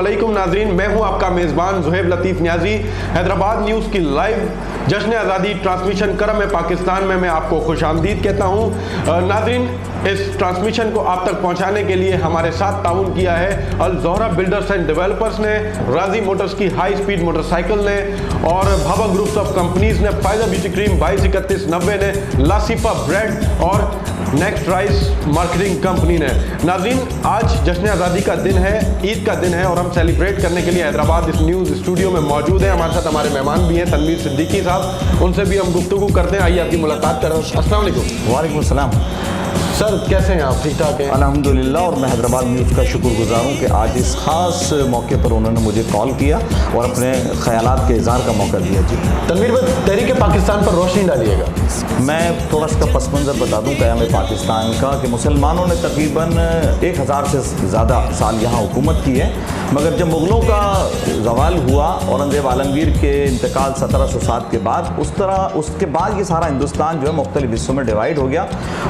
अस्सलामुअलैकुम नाजरीन, मैं हूं आपका मेज़बान ज़ुहैब लतीफ़ न्याजी। हैदराबाद न्यूज़ की लाइव जश्न आज़ादी ट्रांसमिशन करम पाकिस्तान में मैं आपको खुशामदीद कहता हूं। नाजरीन, इस ट्रांसमिशन को आप तक पहुंचाने के लिए हमारे साथ ताउन किया है अल ज़ोहरा बिल्डर्स एंड डेवलपर्स ने, राजी मोटर्स की हाई स्पीड मोटरसाइकिल ने और भाभा ग्रुप्स ऑफ कंपनीज ने, फायदा ब्यूटी क्रीम 223190 ने, लासिफा ब्रेड और नेक्स्ट राइस मार्केटिंग कंपनी ने। नाज़रीन, आज जश्न आज़ादी का दिन है, ईद का दिन है और हम सेलिब्रेट करने के लिए हैदराबाद इस न्यूज़ स्टूडियो में मौजूद हैं। हमारे साथ हमारे मेहमान भी हैं, तनवीर सिद्दीकी साहब, उनसे भी हम गुफ्तगू करते हैं। आइए आपकी मुलाकात करें। अस्सलाम वालेकुम। वालेकुम सलाम सर, कैसे हैं आप? ठीक ठाक हैं? अल्हम्दुलिल्लाह। और मैं हैदराबाद न्यूज़ का शुक्रगुजार हूँ कि आज इस ख़ास मौके पर उन्होंने मुझे कॉल किया और अपने ख़यालात के इज़हार का मौका दिया। जी तनवीर भाई, तहरीक पाकिस्तान पर रोशनी डालिएगा। मैं थोड़ा सा पस मंज़र बता दूँ क़याम पाकिस्तान का कि मुसलमानों ने तकरीबन 1000 से ज़्यादा साल यहाँ हुकूमत की है, मगर जब मुग़लों का ज़वाल हुआ औरंगज़ेब आलमगीर के इंतकाल 1707 के बाद, उसके बाद ये सारा हिंदुस्तान जो है मुख्तलिफ़ हिस्सों में डिवाइड हो गया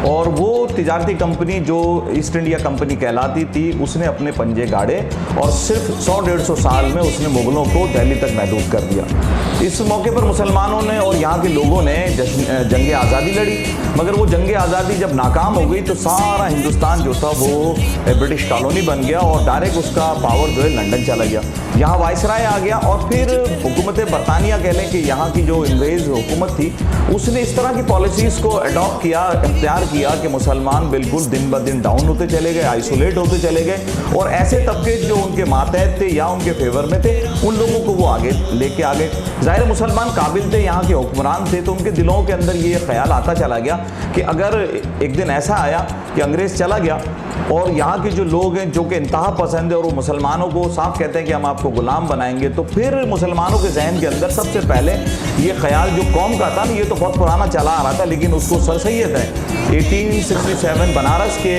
और वो तिजारती कंपनी जो ईस्ट इंडिया कंपनी कहलाती थी उसने अपने पंजे गाड़े और सिर्फ 100-150 साल में उसने मुग़लों को दिल्ली तक महदूद कर दिया। इस मौके पर मुसलमानों ने और यहाँ के लोगों ने जंग आज़ादी लड़ी, मगर वो जंग आज़ादी जब नाकाम हो गई तो सारा हिंदुस्तान जो था वो ब्रिटिश कॉलोनी बन गया और डायरेक्ट उसका पावर जो है लंदन चला गया। यहाँ वाइसराय आ गया और फिर हुकूमत बरतानिया कह लें कि यहाँ की जो अंग्रेज़ हुकूमत थी उसने इस तरह की पॉलिसीज़ को अडॉप्ट किया, इख्तियार किया कि मुसलमान बिल्कुल दिन ब दिन डाउन होते चले गए, आइसोलेट होते चले गए और ऐसे तबके जो उनके मातहत थे या उनके फेवर में थे उन लोगों को वो आगे लेके आ गए। ज़ाहिर मुसलमान काबिल थे, यहाँ के हुक्मरान थे, तो उनके दिलों के अंदर ये ख्याल आता चला गया कि अगर एक दिन ऐसा आया कि अंग्रेज़ चला गया और यहाँ के जो लोग हैं जो कि इंतहा पसंद है और वो मुसलमानों को साफ कहते हैं कि हम आपको गुलाम बनाएंगे, तो फिर मुसलमानों के जहन के अंदर सबसे पहले ये ख्याल जो कौम का था ना, ये तो बहुत पुराना चला आ रहा था, लेकिन उसको सर सैयद है 1867 बनारस के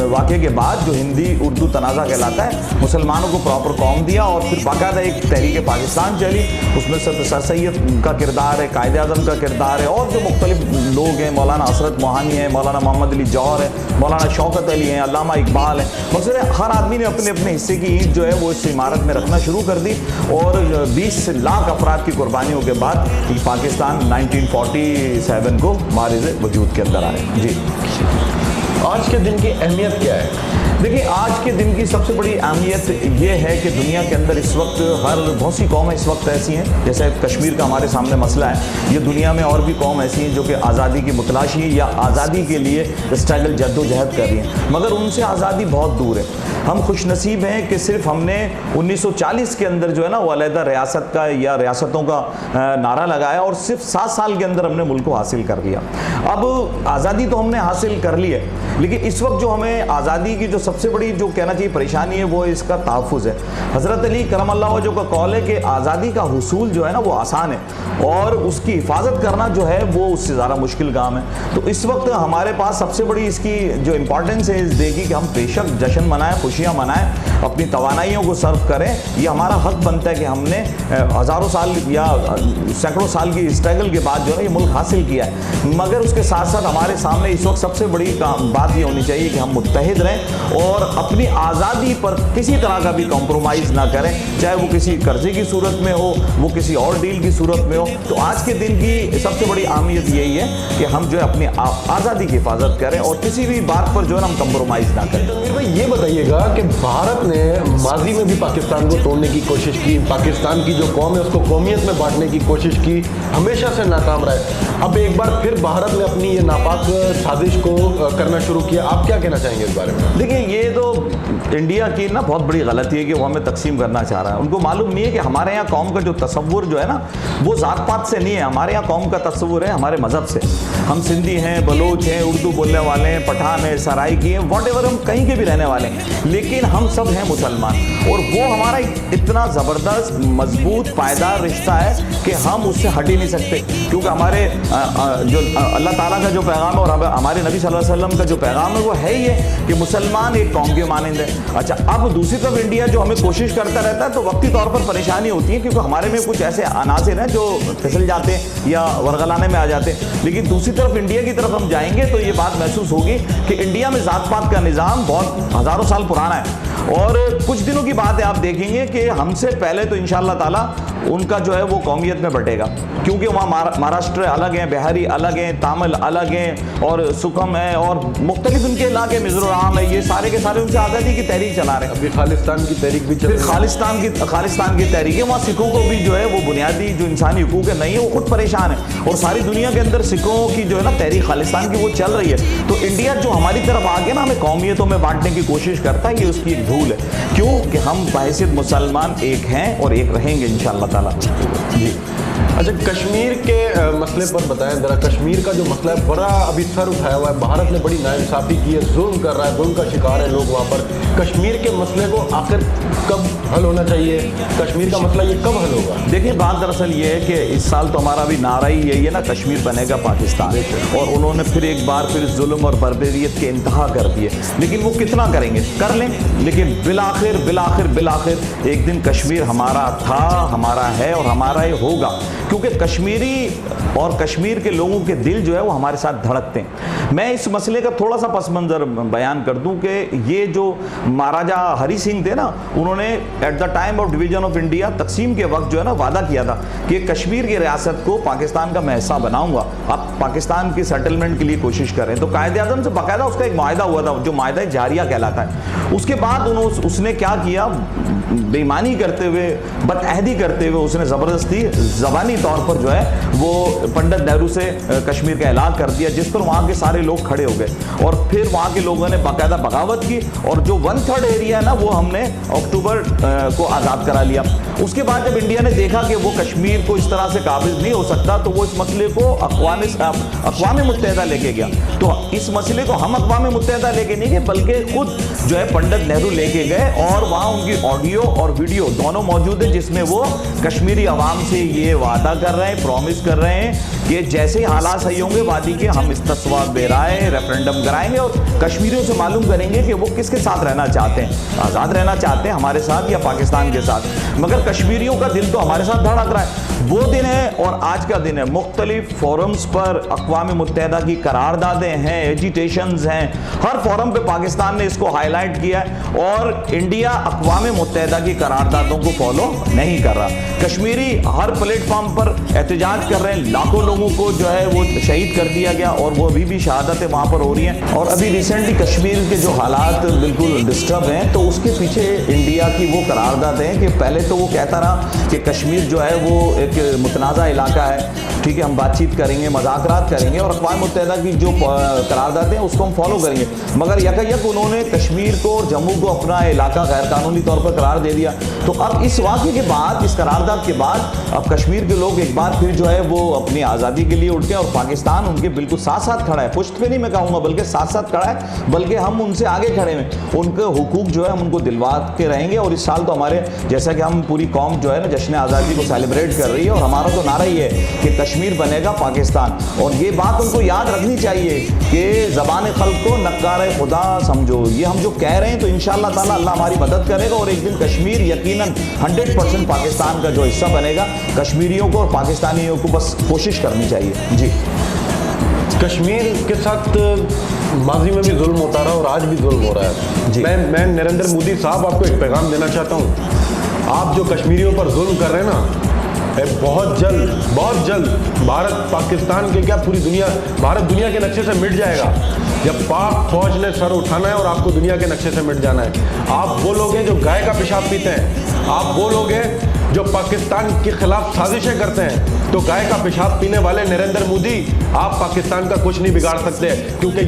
वाक़े के बाद जो हिंदी उर्दू तनाज़ा कहलाता है, मुसलमानों को प्रॉपर कौम दिया और फिर बाकायदा एक तहरीक पाकिस्तान चली। उसमें सर सैयद का किरदार है, कायदे आज़म का किरदार है और जो मुख्तलिफ लोग हैं, मौलाना हसरत मोहानी है, मौलाना मोहम्मद अली जौहर है, मौलाना शौकत अली हैं, अल्लामा इकबाल है, मगर हर आदमी ने अपने अपने हिस्से की ईंट जो है वो इस इमारत में रखना शुरू कर दी और 20 लाख अफराद की कुर्बानियों के बाद पाकिस्तान 1947 को मारिज़ वजूद के अंदर आए। जी, आज के दिन की अहमियत क्या है? देखिए, आज के दिन की सबसे बड़ी अहमियत ये है कि दुनिया के अंदर इस वक्त बहुत सी कौमें इस वक्त ऐसी हैं, जैसे कश्मीर का हमारे सामने मसला है, ये दुनिया में और भी कौम ऐसी हैं जो कि आज़ादी की मुतलाशी या आज़ादी के लिए स्ट्रगल जद्दोजहद कर रही हैं, मगर उनसे आज़ादी बहुत दूर है। हम खुशनसीब हैं कि सिर्फ हमने 1940 के अंदर जो है ना वो अलहदा रियासत का या रियासतों का नारा लगाया और सिर्फ 7 साल के अंदर हमने मुल्क को हासिल कर लिया। अब आज़ादी तो हमने हासिल कर ली है, लेकिन इस वक्त जो हमें आज़ादी की जो सबसे बड़ी जो कहना चाहिए परेशानी है वो इसका तहफ़्फ़ुज़ है। हज़रत अली करमल्लाहु वजहहु का कौल है कि आज़ादी का हुसूल जो है ना वो आसान है और उसकी हिफाजत करना जो है वो उससे ज़्यादा मुश्किल काम है। तो इस वक्त हमारे पास सबसे बड़ी इसकी जो इम्पॉर्टेंस है इस डे की कि हम बेशक जश्न मनाएं, खुशियाँ मनाएं, अपनी तवानाइयों को सर्व करें। ये हमारा हक बनता है कि हमने हज़ारों साल या सैकड़ों साल की स्ट्रगल के बाद जो है ये मुल्क हासिल किया है, मगर उसके साथ साथ हमारे सामने इस वक्त सबसे बड़ी बात ये होनी चाहिए कि हम मुत्तहिद रहें और अपनी आज़ादी पर किसी तरह का भी कॉम्प्रोमाइज़ ना करें, चाहे वो किसी कर्जे की सूरत में हो, वो किसी और डील की सूरत में हो। तो आज के दिन की सबसे बड़ी अहमियत यही है कि हम जो है अपनी आज़ादी की हिफाजत करें और किसी भी बात पर जो है हम कॉम्प्रोमाइज़ ना करें। तनवीर भाई, ये बताइएगा कि भारत ने माजी में भी पाकिस्तान को तोड़ने की कोशिश की, पाकिस्तान की जो कौम है उसको कौमियत में बांटने की कोशिश की, हमेशा से नाकाम रहे। अब एक बार फिर भारत ने अपनी ये नापाक साजिश को करना शुरू किया। आप क्या कहना चाहेंगे इस बारे में? देखिए, ये तो इंडिया की ना बहुत बड़ी गलती है कि वो हमें तकसीम करना चाह रहा है। उनको मालूम नहीं है कि हमारे यहाँ कौम का जो तसव्वुर जो है ना वो ज़ात पात से नहीं है, हमारे यहाँ कौम का तसव्वुर है हमारे मज़हब से। हम सिंधी हैं, बलोच हैं, उर्दू बोलने वाले हैं, पठान हैं, सराइकी हैं, वॉटेवर, हम कहीं के भी रहने वाले हैं, लेकिन हम सब हैं मुसलमान और वो हमारा इतना ज़बरदस्त मजबूत पायदार रिश्ता है कि हम उससे हट ही नहीं सकते, क्योंकि हमारे जो अल्लाह ताला का जो पैगाम है और हमारे नबी सल्लल्लाहु अलैहि वसल्लम का जो पैगाम है वो है ये कि मुसलमान एक कौम के मानंद है। अच्छा, अब दूसरी तरफ इंडिया जो हमें कोशिश करता रहता है तो वक्ती तौर पर परेशानी होती है क्योंकि हमारे में कुछ ऐसे अनासिर हैं जो फिसल जाते हैं या वरगलाने में आ जाते हैं, लेकिन दूसरी तरफ इंडिया की तरफ हम जाएंगे तो ये बात महसूस होगी कि इंडिया में ज़ात पात का निज़ाम बहुत हज़ारों साल पुराना है और कुछ दिनों की बात है, आप देखेंगे कि हमसे पहले तो इंशाअल्लाह ताला उनका जो है वो कौमियत में बटेगा, क्योंकि वहाँ महाराष्ट्र अलग हैं, बिहारी अलग हैं, तामिल अलग हैं और सुखम है और मुख्तलिफ उनके इलाके, मिजोरम है, ये सारे के सारे उनसे आज़ादी की तहरीक चला रहे हैं। अभी खालिस्तान की तहरीक भी चल रही है। खालिस्तान की तहरीक है, वहाँ सिखों को भी जो है वो बुनियादी जो इंसानी हुकूक है नहीं है, वो खुद परेशान है और सारी दुनिया के अंदर सिखों की जो है ना तहरीक खालिस्तान की वो चल रही है। तो इंडिया जो हमारी तरफ आगे ना हमें कौमियतों में बांटने की कोशिश करता है, ये उसकी एक भूल है। क्यों कि हम बहैसियत मुसलमान एक हैं और एक रहेंगे इंशाअल्लाह ताला। जी अच्छा, कश्मीर के मसले पर बताएं ज़रा। कश्मीर का जो मसला है बड़ा अभी सर उठाया हुआ है, भारत ने बड़ी नाइंसाफ़ी की है, जुल्म कर रहा है, जुल्म का शिकार है लोग वहाँ पर। कश्मीर के मसले को आखिर कब हल होना चाहिए? कश्मीर का मसला ये कब हल होगा? देखिए, बात दरअसल ये है कि इस साल तो हमारा भी नारा ही यही है ना, कश्मीर बनेगा पाकिस्तान, और उन्होंने फिर एक बार फिर जुल्म और बर्बरियत के इंतहा कर दिए। लेकिन वो कितना करेंगे, कर लें, लेकिन बिलाखिर बिलाखिर बिलाखिर एक दिन कश्मीर हमारा था, हमारा है और हमारा ही होगा, क्योंकि कश्मीरी और कश्मीर के लोगों के दिल जो है वो हमारे साथ धड़कते हैं। मैं इस मसले का थोड़ा सा पस मंज़र बयान कर दूं कि ये जो महाराजा हरि सिंह थे ना, उन्होंने at the time of division of India, तकसीम के वक्त जो है ना वादा किया था कि कश्मीर की रियासत को पाकिस्तान का मैं हिस्सा बनाऊंगा, आप पाकिस्तान की सेटलमेंट के लिए कोशिश करें। तो कायदे आज़म से बाकायदा उसका एक माहिदा हुआ था जो माहिदा जारिया कहलाता है। उसके बाद उसने क्या किया, बेईमानी करते हुए, बदअहदी करते हुए उसने ज़बरदस्ती ज़बानी तौर पर जो है वो पंडित नेहरू से कश्मीर का ऐलान कर दिया, जिस पर वहाँ के सारे लोग खड़े हो गए और फिर वहाँ के लोगों ने बाकायदा बगावत की और जो 1/3 एरिया है ना वो हमने अक्टूबर को आज़ाद करा लिया। उसके बाद जब इंडिया ने देखा कि वो कश्मीर को इस तरह से काबिज नहीं हो सकता, तो वो इस मसले को अक़वाम मुत्तहिदा लेके गया। तो इस मसले को हम अक़वाम मुत्तहिदा लेके नहीं गए, बल्कि खुद जो है पंडित नेहरू लेके गए और वहाँ उनकी ऑडियो और वीडियो दोनों मौजूद है, जिसमें वो कश्मीरी अवाम से ये वादा कर रहे हैं, प्रॉमिस कर रहे हैं कि जैसे ही हालात सही होंगे वादी के, हम इस्तिस्वा बेराए रेफरेंडम कराएंगे और कश्मीरियों से मालूम करेंगे कि वो किसके साथ रहना चाहते हैं, आज़ाद रहना चाहते हैं हमारे साथ या पाकिस्तान के साथ। मगर कश्मीरियों का दिल तो हमारे साथ धड़क रहा है। वो दिन है और आज का दिन है, मुख्तलिफ फोरम्स पर अक़वाम मुत्तहिदा की करारदादें हैं, एजिटेशंस हैं, हर फोरम पे पाकिस्तान ने इसको हाईलाइट किया है और इंडिया अक़वाम मुत्तहिदा की करारदादों को फॉलो नहीं कर रहा। कश्मीरी हर प्लेटफॉर्म पर एहतजाज कर रहे हैं, लाखों लोगों को जो है वो शहीद कर दिया गया और वो अभी भी शहादतें वहाँ पर हो रही हैं। और अभी रिसेंटली कश्मीर के जो हालात बिल्कुल डिस्टर्ब हैं, तो उसके पीछे इंडिया की वो करारदाद है कि पहले तो वो कहता रहा कि कश्मीर जो है वो एक मुतनाज़ा इलाका है, ठीक है, हम बातचीत करेंगे, मज़ाकरात करेंगे और अक़वाम मुत्तहिदा की जो करारदाद हैं उसको हम फॉलो करेंगे। मगर यकायक उन्होंने कश्मीर को और जम्मू को अपना इलाका गैर कानूनी तौर पर करार दे दिया। तो अब इस वाक़े के बाद, इस करारदाद के बाद, अब कश्मीर के लोग एक बार फिर जो है वो अपनी आज़ादी के लिए उठे और पाकिस्तान उनके बिल्कुल साथ साथ खड़ा है, पुश्त पे नहीं मैं कहूँगा बल्कि साथ साथ खड़ा है, बल्कि हम उनसे आगे खड़े हैं। उनके हुकूक जो है हम उनको दिलवा के रहेंगे। और इस साल तो हमारे, जैसा कि हम पूरी कौम जो है ना जश्न आज़ादी को सेलिब्रेट कर रही है और हमारा तो नारा ही है कि कश्मीर बनेगा पाकिस्तान। और ये बात उनको याद रखनी चाहिए कि ज़बान खल्क़ को नक्कार खुदा समझो। ये हम जो कह रहे हैं तो इंशाअल्लाह ताला अल्लाह हमारी मदद करेगा और एक दिन कश्मीर यकीनन 100% पाकिस्तान का जो हिस्सा बनेगा। कश्मीरियों को और पाकिस्तानियों को बस कोशिश करनी चाहिए। जी, कश्मीर के साथ माजी में भी जुल्म होता रहा और आज भी जुल्म हो रहा है। मैं नरेंद्र मोदी साहब आपको एक पैगाम देना चाहता हूँ। आप जो कश्मीरियों पर जुल्म कर रहे हैं ना, बहुत जल्द भारत पाकिस्तान के क्या पूरी दुनिया, भारत दुनिया के नक्शे से मिट जाएगा। जब पाक फौज ने सर उठाना है और आपको दुनिया के नक्शे से मिट जाना है। आप वो लोग हैं जो गाय का पेशाब पीते हैं, आप वो लोग हैं जो पाकिस्तान के खिलाफ साजिशें करते हैं। तो गाय का पेशाब पीने वाले नरेंद्र मोदी, आप पाकिस्तान का कुछ नहीं बिगाड़ सकते, क्योंकि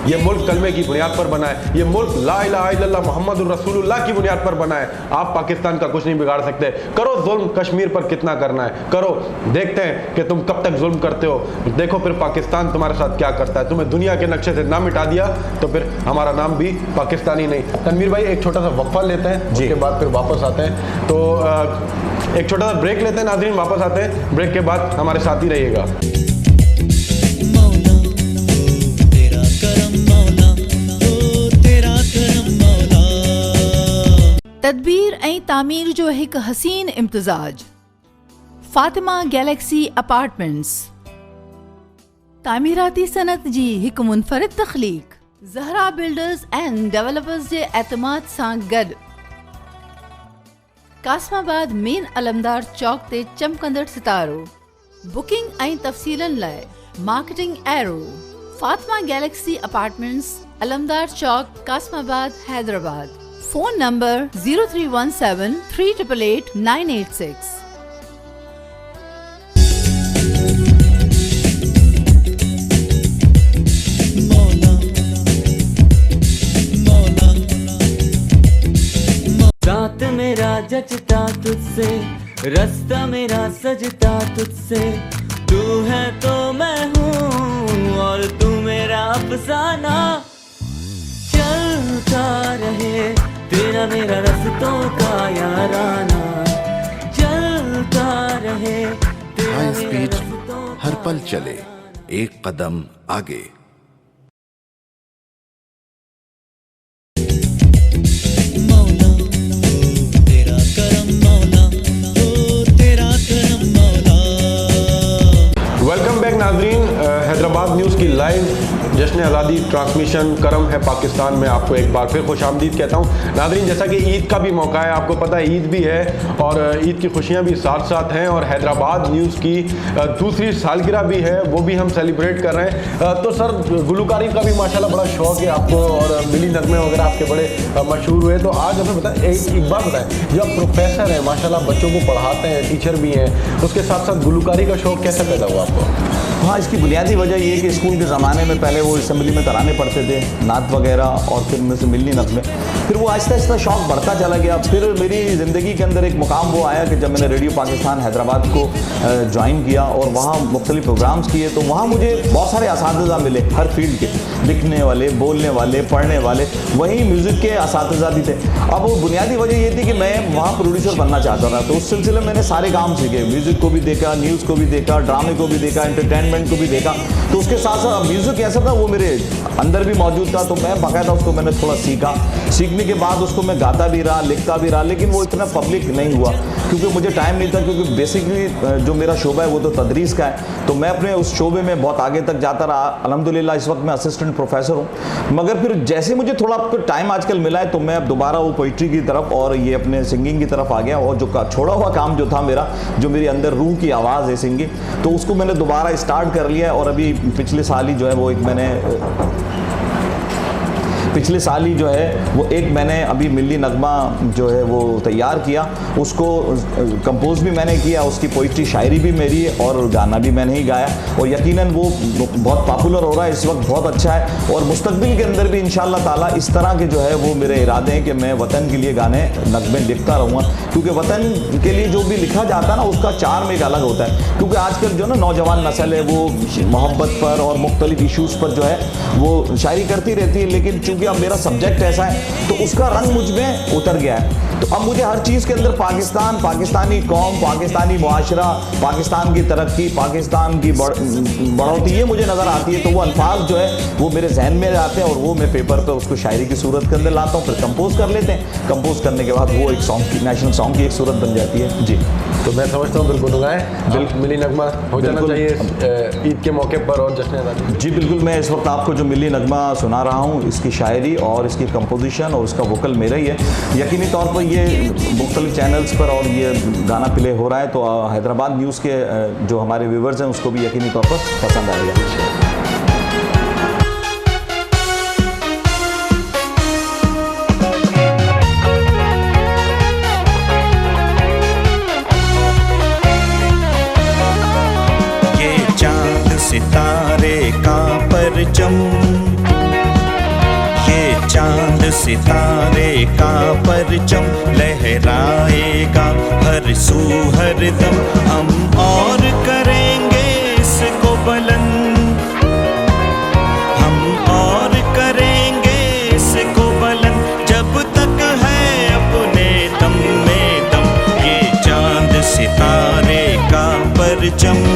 ये मुल्क कलमे की बुनियाद पर बना है। ये मुल्क ला इलाहा इल्लल्लाह मुहम्मदुर रसूलुल्लाह की बुनियाद पर बना है। आप पाकिस्तान का कुछ नहीं बिगाड़ सकते। करो जुल्म कश्मीर पर कितना करना है करो, देखते हैं कि तुम कब तक जुल्म करते हो। देखो फिर पाकिस्तान तुम्हारे साथ क्या करता है। तुम्हें दुनिया के नक्शे से ना मिटा दिया तो फिर हमारा नाम भी पाकिस्तानी नहीं। तनवीर भाई, एक छोटा सा वक्फा लेते हैं, उसके बाद फिर वापस आते हैं। तो एक छोटा सा ब्रेक लेते हैं नाज़रीन, वापस आते हैं। ब्रेक के बाद हमारे साथ ही रहिएगा। तदबीर ऐं तामीर जो एक हसीन इम्तिजाज। फातिमा गैलेक्सी अपार्टमेंट्स तामीराती सनत जी एक मुनफरिद तख्लीक। ज़हरा बिल्डर्स एंड डेवलपर्स जे एतमाद सां गॾु कासमाबाद मेन अलमदार चौक ते चमकंदड़ सितारो। बुकिंग ऐं तफ़सीलनि लाइ marketing arrow, Fatima galaxy apartments, Alamdar Chowk, Qasimabad, Hyderabad. Phone number 0317 388 986। रात मेरा जचता तुझसे, रास्ता मेरा सजता तुझसे, तू है तो मैं हूँ और तू मेरा अफसाना। चलता रहे तेरा मेरा रास्तों का याराना, चलता रहे तेरा हाई मेरा स्पीड रास्तों का हर पल चले, एक कदम आगे। वेलकम बैक नाजरीन, हैदराबाद न्यूज़ की लाइव जश्न आज़ादी ट्रांसमिशन करम है पाकिस्तान में आपको एक बार फिर खुश आमदीद कहता हूँ। नाजरीन, जैसा कि ईद का भी मौका है, आपको पता है ईद भी है और ईद की खुशियाँ भी साथ साथ हैं और हैदराबाद न्यूज़ की दूसरी सालगिरह भी है, वो भी हम सेलिब्रेट कर रहे हैं। तो सर, गुलकारी का भी माशाल्लाह बड़ा शौक़ है आपको और मिली नगमे वगैरह आपके बड़े मशहूर हुए। तो आज हमें बताएं, एक बात बताएं, जो आप प्रोफेसर हैं, माशाल्लाह बच्चों को पढ़ाते हैं, टीचर भी हैं, उसके साथ साथ गुलकारी का शौक़ कैसे पैदा हुआ आपको? हाँ, इसकी बुनियादी वजह ये है कि स्कूल के ज़माने में पहले वो असेंबली में तराने पढ़ते थे, नात वगैरह, और फिर मुझसे मिलनी नगमे। फिर वो आहिस्ता आहिस्ता शौक़ बढ़ता चला गया। फिर मेरी ज़िंदगी के अंदर एक मुकाम वो आया कि जब मैंने रेडियो पाकिस्तान हैदराबाद को ज्वाइन किया और वहाँ मुख्तलिफ प्रोग्राम्स किए, तो वहाँ मुझे बहुत सारे असातिज़ा मिले हर फील्ड के, लिखने वाले, बोलने वाले, पढ़ने वाले, वहीं म्यूज़िक के असातिज़ा भी थे। अब वो बुनियादी वजह ये थी कि मैं वहाँ प्रोड्यूसर बनना चाहता था, तो उस सिलसिले में मैंने सारे काम सीखे, म्यूज़िक को भी देखा, न्यूज़ को भी देखा, ड्रामे को भी देखा, एंटरटेनमेंट को भी देखा। तो उसके साथ साथ म्यूज़िक ऐसा था, वो मेरे अंदर भी मौजूद था, तो मैं बाकायदा उसको मैंने थोड़ा सीखा। सीखने के बाद उसको मैं गाता भी रहा, लिखता भी रहा, लेकिन वो इतना पब्लिक नहीं हुआ क्योंकि मुझे टाइम नहीं था, क्योंकि बेसिकली जो मेरा शोबा है वो तो तदरीस का है। तो मैं अपने उस शोबे में बहुत आगे तक जाता रहा। अल्हम्दुलिल्लाह इस वक्त मैं असिस्टेंट प्रोफेसर हूँ। मगर फिर जैसे मुझे थोड़ा टाइम आजकल मिला है, तो मैं अब दोबारा वो पोइट्री की तरफ और ये अपने सिंगिंग की तरफ आ गया। और जो छोड़ा हुआ काम जो था मेरा, जो मेरी अंदर रूह की आवाज़ है सिंगिंग, तो उसको मैंने दोबारा स्टार्ट कर लिया। और अभी पिछले साल ही जो है वो एक मैंने अभी मिली नगमा जो है वो तैयार किया, उसको कंपोज भी मैंने किया, उसकी पोइट्री शायरी भी मेरी है और गाना भी मैंने ही गाया। और यकीनन वो बहुत पॉपुलर हो रहा है इस वक्त, बहुत अच्छा है। और मुस्तकबिल के अंदर भी इंशाअल्लाह ताला इस तरह के जो है वो मेरे इरादे हैं कि मैं वतन के लिए गाने नगमे लिखता रहूँगा, क्योंकि वतन के लिए जो भी लिखा जाता है ना, उसका चार्म एक अलग होता है। क्योंकि आजकल जो ना नौजवान नस्ल है वो मोहब्बत पर और मुख्तलिफ इशूज़ पर जो है वो शायरी करती रहती है, लेकिन चूँकि अब मेरा सब्जेक्ट ऐसा है तो उसका रंग मुझ में उतर गया है। तो अब मुझे हर चीज़ के अंदर पाकिस्तान, पाकिस्तानी कौम, पाकिस्तानी मुआशरा, पाकिस्तान की तरक्की, पाकिस्तान की बढ़ोतरी, ये मुझे नज़र आती है। तो वो अल्फाज जो है वो मेरे जहन में आते हैं और वो मैं पेपर पे उसको शायरी की सूरत के अंदर लाता हूँ, फिर कंपोज कर लेते हैं। कंपोज करने के बाद वो एक सॉन्ग की, नेशनल सॉन्ग की एक सूरत बन जाती है। जी, तो मैं समझता हूँ बिल्कुल बिल्कुल मिली नगमा हो जाना चाहिए ईद के मौके पर और जश्न आज़ादी। जी बिल्कुल, मैं इस वक्त आपको जो मिली नगमा सुना रहा हूँ, इसकी शायरी और इसकी कंपोजिशन और उसका वोकल मेरा ही है। यकीनी तौर पर ये मुख्तलिफ चैनल्स पर और ये गाना प्ले हो रहा है, तो हैदराबाद न्यूज़ के जो हमारे व्यूवर्स हैं उसको भी यकीनी तौर पर पसंद आएगा। सितारे का परचम, ये चांद सितारे का परचम लहराएगा हर सू हर दम। हम और करेंगे इसको बुलंद, हम और करेंगे इसको बुलंद, जब तक है अपने दम में दम। ये चांद सितारे का परचम।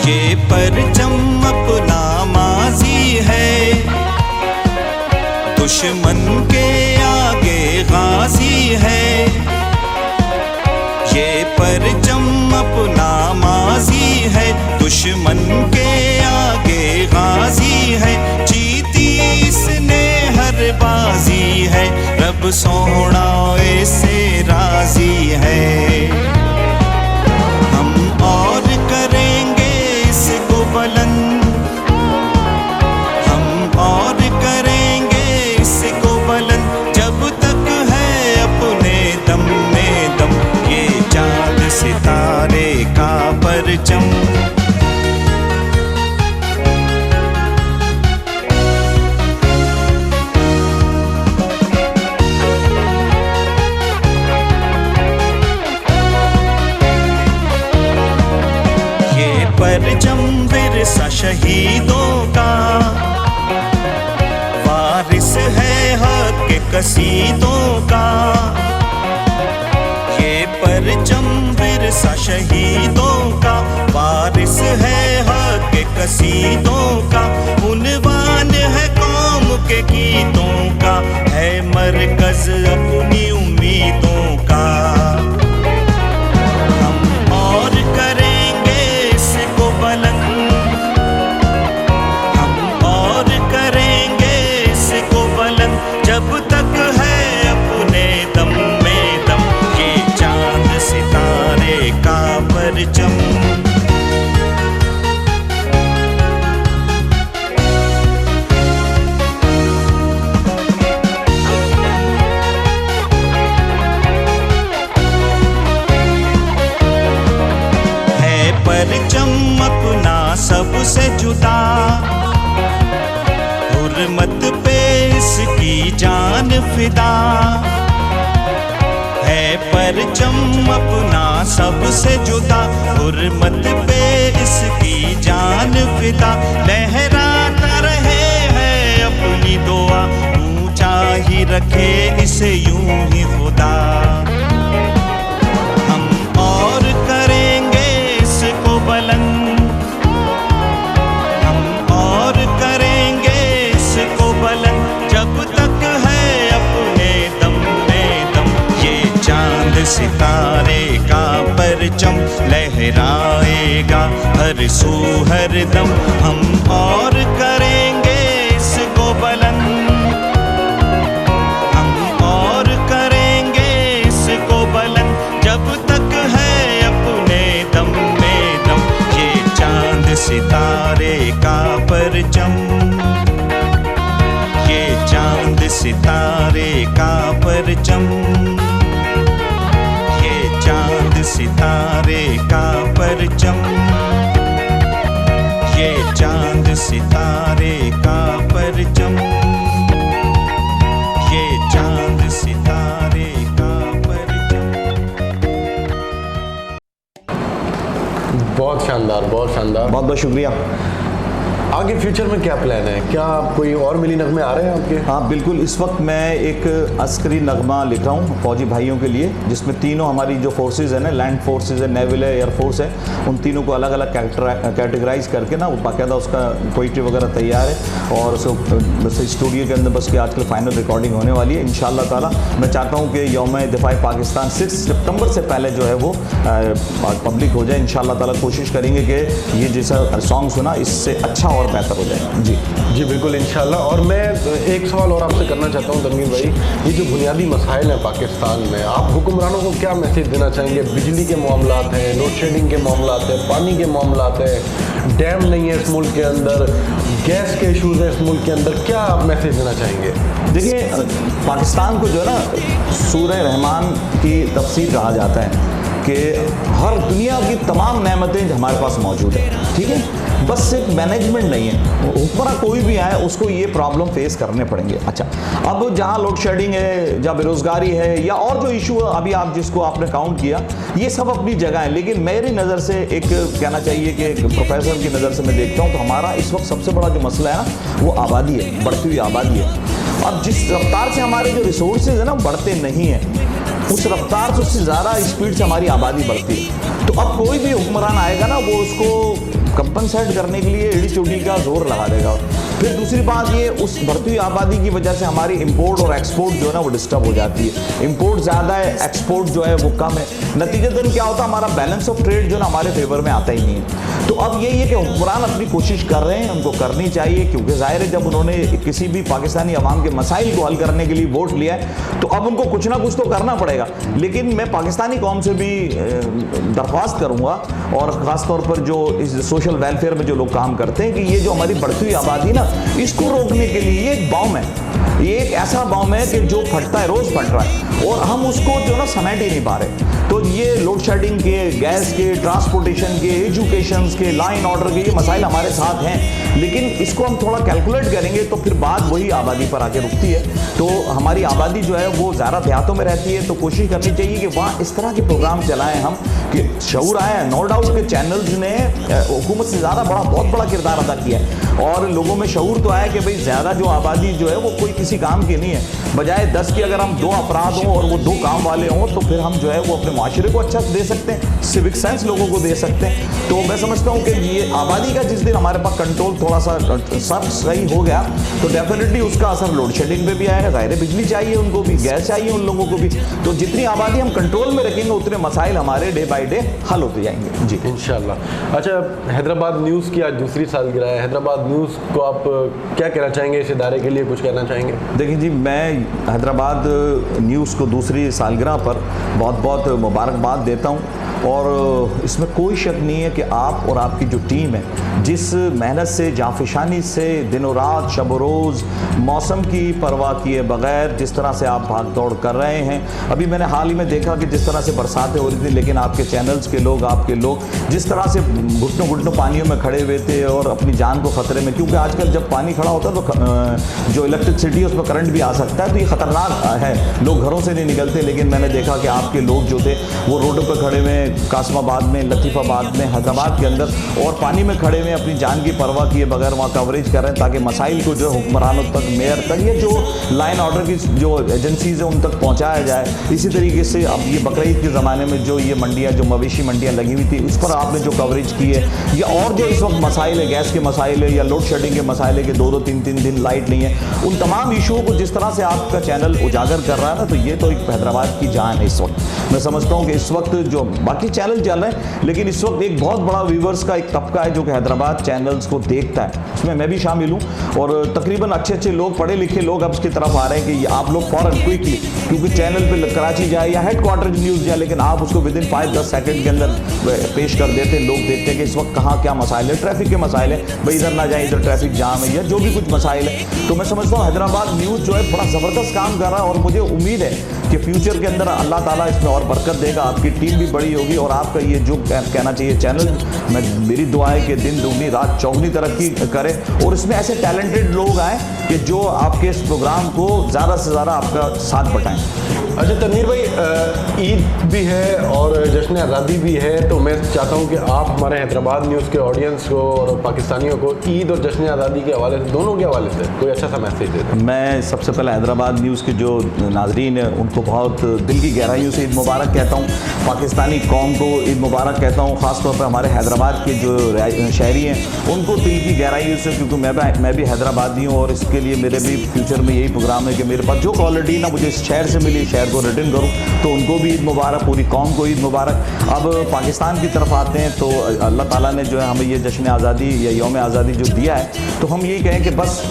ये दुश्मन के आगे गाजी है, ये परचम अपना माजी है। दुश्मन के आगे गाजी है, जीती इसने हर बाजी है। रब सोना ऐसे राजी है, हम और करेंगे इसको बुलंद, हम और करेंगे इसको बुलंद। जब तक है अपने दम में दम, ये चांद सितारे का परचम। परचम विरसा शहीदों का, वारिस है हक के कसीदों का। ये परचम विरसा शहीदों का, वारिस है हक के कसीदों का। उन्वान है कौम के गीतों का, है मरकज अपनी उम्मीदों का। जब तक है अपने दम में दम, ये चांद सितारे का परचम। है परचम अपना सबसे जुदा, हुर्मत पे इसकी जान फिदा। है परचम अपना सबसे जुदा, हुर्मत पे इसकी जान फिदा। लहराता रहे है अपनी दुआ, ऊंचा ही रखे इसे यूं ही खुदा। हम और करेंगे इसको बुलंद, हम और करेंगे इसको बुलंद। जब तक है अपने दम में दम, ये चांद सितारे का परचम लहराएगा हर सू हर दम। हम और करेंगे इसको बुलंद, हम और करेंगे इसको बुलंद। जब तक है अपने दम में दम, ये चांद सितारे का परचम, ये चांद सितारे का परचम, ये चांद सितारे का परचम, ये चांद सितारे का परचम, ये चांद सितारे का परचम। बहुत शानदार, बहुत शानदार। बहुत बहुत शुक्रिया। आगे फ्यूचर में क्या प्लान है? क्या कोई और मिली नगमे आ रहे हैं आपके? हाँ बिल्कुल, इस वक्त मैं एक अस्करी नगमा लिख रहा हूँ फौजी भाइयों के लिए, जिसमें तीनों हमारी जो फोर्सेज है ना, लैंड फोर्सेज है, नेवल है, एयरफोर्स है, उन तीनों को अलग अलग कैटेगराइज करके ना वो बाकायदा उसका पोइट्री वगैरह तैयार है। और बस स्टूडियो के अंदर बस के आजकल फाइनल रिकॉर्डिंग होने वाली है इंशाअल्लाह ताला। मैं चाहता हूँ कि यौम दिफा पाकिस्तान 6 सितंबर से पहले जो है वो पब्लिक हो जाए इंशाअल्लाह ताला। कोशिश करेंगे कि ये जैसा सॉन्ग सुना इससे अच्छा और बेहतर हो जाए। जी बिल्कुल इंशाल्लाह। और मैं एक सवाल और आपसे करना चाहता हूँ तनवीर भाई, ये जो बुनियादी मसाइल हैं पाकिस्तान में, आप हुक्मरानों को क्या मैसेज देना चाहेंगे? बिजली के मामलात हैं, लोड शेडिंग के मामलात हैं, पानी के मामलात हैं, डैम नहीं है इस मुल्क के अंदर, गैस के इशूज़ हैं इस मुल्क के अंदर, क्या आप मैसेज देना चाहेंगे? देखिए, पाकिस्तान को जो है ना सूरह रहमान की तफसीर कहा जाता है कि हर दुनिया की तमाम नेमतें हमारे पास मौजूद है, ठीक है, बस सिर्फ मैनेजमेंट नहीं है। ऊपर कोई भी आए उसको ये प्रॉब्लम फेस करने पड़ेंगे। अच्छा, अब जहाँ लोड शेडिंग है, जहाँ बेरोज़गारी है, या और जो इशू अभी आप जिसको आपने काउंट किया, ये सब अपनी जगह है, लेकिन मेरी नज़र से एक कहना चाहिए कि एक प्रोफेसर की नज़र से मैं देखता हूँ तो हमारा इस वक्त सबसे बड़ा जो मसला है ना वो आबादी है, बढ़ती हुई आबादी है। अब जिस रफ्तार से हमारे जो रिसोर्सेज है ना बढ़ते नहीं हैं, उस रफ्तार से उससे ज़्यादा स्पीड से हमारी आबादी बढ़ती है। तो अब कोई भी हुक्मरान आएगा ना वो उसको कंपनसेट करने के लिए एड़ी चोटी का जोर लगा देगा। फिर दूसरी बात ये, उस बढ़ती हुई आबादी की वजह से हमारी इंपोर्ट और एक्सपोर्ट जो है ना वो डिस्टर्ब हो जाती है। इंपोर्ट ज़्यादा है, एक्सपोर्ट जो है वो कम है, नतीजतन क्या होता है, हमारा बैलेंस ऑफ ट्रेड जो है ना हमारे फेवर में आता ही नहीं है। तो अब यही है कि हुक्मरान अपनी कोशिश कर रहे हैं, उनको करनी चाहिए, क्योंकि जाहिर है जब उन्होंने किसी भी पाकिस्तानी अवाम के मसाइल को हल करने के लिए वोट लिया है तो अब उनको कुछ ना कुछ तो करना पड़ेगा। लेकिन मैं पाकिस्तानी कौम से भी दरख्वास्त करूंगा, और ख़ासतौर पर जो इस सोशल वेलफेयर में जो लोग काम करते हैं, कि ये जो हमारी बढ़ती हुई आबादी ना, इसको रोकने के लिए ये एक बॉम्ब है, ये एक ऐसा बॉम्ब है कि जो फटता है, रोज़ फट रहा है, और हम उसको जो ना समेट ही नहीं पा रहे। तो ये लोड शेडिंग के, गैस के, ट्रांसपोर्टेशन के, एजुकेशन के, लॉ एंड ऑर्डर के ये मसाइल हमारे साथ हैं, लेकिन इसको हम थोड़ा कैलकुलेट करेंगे तो फिर बात वही आबादी पर आके रुकती है। तो हमारी आबादी जो है वो ज़्यादा देहातों में रहती है, तो कोशिश करनी चाहिए कि वहाँ इस तरह के प्रोग्राम चलाएं हम कि शऊर आए। नो डाउट के चैनल्स ने हुकूमत से ज़्यादा बहुत बड़ा किरदार अदा किया है, और लोगों में शऊर तो आया कि भाई ज़्यादा जो आबादी जो है वो कोई किसी काम की नहीं है, बजाय 10 की अगर हम 2 अफराद हों और वो 2 काम वाले हों तो फिर हम जो है वो अपने माशरे को अच्छा दे सकते हैं, सिविक सेंस लोगों को दे सकते हैं। तो मैं समझता हूँ कि ये आबादी का जिस दिन हमारे पास कंट्रोल थोड़ा सा सब सही हो गया तो डेफिनेटली उसका असर लोड शेडिंग पे भी आएगा। ज़ाहिर है बिजली चाहिए उनको भी, गैस चाहिए उन लोगों को भी, तो जितनी आबादी हम कंट्रोल में रखेंगे उतने मसाइल हमारे डे बाई डे हल होते जाएंगे। जी इंशाल्लाह। अच्छा, हैदराबाद न्यूज़ की आज दूसरी सालगिरह है, हैदराबाद न्यूज़ को आप क्या कहना चाहेंगे, इस इदारे के लिए कुछ कहना चाहेंगे? देखिए जी, मैं हैदराबाद न्यूज़ को दूसरी सालगिरह पर बहुत बहुत मुबारकबाद देता हूँ, और इसमें कोई शक नहीं है कि आप और आपकी जो टीम है जिस मेहनत से, जाफिशानी से, दिनों रात, शब रोज़, मौसम की परवाह किए बगैर जिस तरह से आप भाग दौड़ कर रहे हैं। अभी मैंने हाल ही में देखा कि जिस तरह से बरसातें हो रही थी, लेकिन आपके चैनल्स के लोग, आपके लोग जिस तरह से घुटनों घुटनों पानियों में खड़े हुए थे और अपनी जान को ख़तरे में, क्योंकि आजकल जब पानी खड़ा होता है तो जो इलेक्ट्रिसिटी है उस पर करंट भी आ सकता है, तो ये ख़तरनाक है, लोग घरों से नहीं निकलते। लेकिन मैंने देखा कि आपके लोग जो थे वो रोडों पर खड़े हुए, कासमाबाद में, लतीफ़ाबाद में, हैदराबाद के अंदर, और पानी में खड़े हुए अपनी जान की परवाह किए बगैर वहाँ कवरेज कर रहे हैं, ताकि मसाइल को जो हुक्मरानों तक, मेयर तक, ये जो लाइन ऑर्डर की जो एजेंसीज हैं उन तक पहुँचाया जाए। इसी तरीके से अब ये बकरीद के ज़माने में जो ये मंडियाँ, जो मवेशी मंडियाँ लगी हुई थी, उस पर आपने जो कवरेज की है, या और जो इस वक्त मसाइल है, गैस के मसाइल है या लोड शेडिंग के मसाइल है कि 2-2, 3-3 दिन लाइट नहीं है, उन तमाम इशूओं को जिस तरह से आपका चैनल उजागर कर रहा है ना, तो ये तो एक हैदराबाद की जान है इस वक्त। मैं समझता हूँ कि इस वक्त जो बाकी चैनल चल रहे हैं, लेकिन इस वक्त एक बहुत बड़ा व्यूवर्स का एक तबका है जो कि हैदराबाद चैनल्स को देखता है, उसमें मैं भी शामिल हूँ, और तकरीबन अच्छे लोग, पढ़े लिखे लोग अब इसकी तरफ आ रहे हैं कि आप लोग फ़ौरन क्विकली, क्योंकि चैनल पे कराची जाए या हेडक्वार्टर न्यूज़ जाए, लेकिन आप उसको विदिन 5-10 सेकंड के अंदर पेश कर देते हैं। लोग देखते हैं कि इस वक्त कहाँ क्या मसाइल है, ट्रैफिक के मसाइल है, भाई इधर ना जाए, इधर ट्रैफिक जाम है, या जो भी कुछ मसाइल है। तो मैं समझता हूँ हैदराबाद न्यूज़ जो है बड़ा ज़बरदस्त काम कर रहा है, और मुझे उम्मीद है कि फ्यूचर के अंदर अल्लाह ताला इसमें और बरकत देगा, आपकी टीम भी बड़ी होगी, और आपका ये जो कहना चाहिए चैनल, मेरी दुआ है कि दिन दुगनी रात चौगनी तरक्की करे, और इसमें ऐसे टैलेंटेड लोग आए कि जो आपके इस प्रोग्राम को ज़्यादा से ज़्यादा आपका साथ बटाएं। अच्छा तनवीर भाई, ईद भी है और जश्न आज़ादी भी है, तो मैं चाहता हूं कि आप हमारे हैदराबाद न्यूज़ के ऑडियंस को और पाकिस्तानियों को ईद और जश्न आज़ादी के हवाले से, दोनों के हवाले से कोई अच्छा सा मैसेज दे दें। मैं सबसे पहले हैदराबाद न्यूज़ के जो नाजरीन हैं उनको बहुत दिल की गहराइयों से ईद मुबारक कहता हूँ, पाकिस्तानी कौम को ईद मुबारक कहता हूँ, ख़ासतौर पर हमारे हैदराबाद के जो शहरी हैं उनको दिल की गहराइयों से, क्योंकि मैं भी हैदराबादी हूँ, और इसके लिए मेरे भी फ्यूचर में यही प्रोग्राम है कि मेरे पास जो क्वालिटी ना मुझे इस शहर से मिली, शहर को रिटर्न करूं, तो उनको भी ईद मुबारक, पूरी कौम को ईद मुबारक। अब पाकिस्तान की तरफ आते हैं तो अल्लाह ताला ने जो है हमें ये जश्न आज़ादी या यौम आज़ादी जो दिया है, तो हम यही कहें कि बस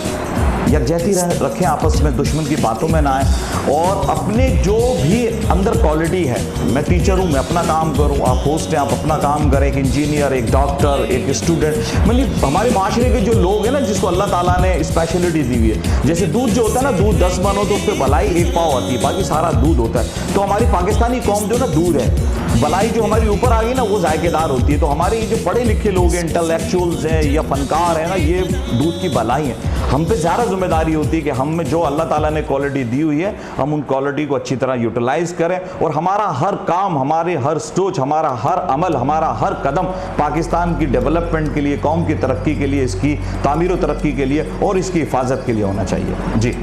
यकजहती रखें, आपस में दुश्मन की बातों में ना आए, और अपने जो भी अंदर क्वालिटी है, मैं टीचर हूँ, मैं अपना काम करूँ, आप होस्ट हैं, आप अपना काम करें, एक इंजीनियर, एक डॉक्टर, एक स्टूडेंट, मतलब हमारे माशरे के जो लोग हैं ना जिसको अल्लाह ताला ने स्पेशलिटी दी हुई है, जैसे दूध जो होता है ना, दूध 10 बनो तो उस पर भलाई 1 पाव आती है, बाकी सारा दूध होता है। तो हमारी पाकिस्तानी कौम जो ना दूध है, भलाई जो हमारी ऊपर आ गई ना वो जायकेदार होती है। तो हमारे ये जो पढ़े लिखे लोग हैं, इंटेलेक्चुअल्स हैं या फनकार हैं ना, ये दूध की भलाई है। हम पे ज़्यादा जिम्मेदारी होती है कि हम में जो अल्लाह ताला ने क्वालिटी दी हुई है, हम उन क्वालिटी को अच्छी तरह यूटिलाइज करें, और हमारा हर काम, हमारे हर सोच, हमारा हर अमल, हमारा हर कदम पाकिस्तान की डेवलपमेंट के लिए, कौम की तरक्की के लिए, इसकी तामीर और तरक्की के लिए और इसकी हिफाजत के लिए होना चाहिए। जी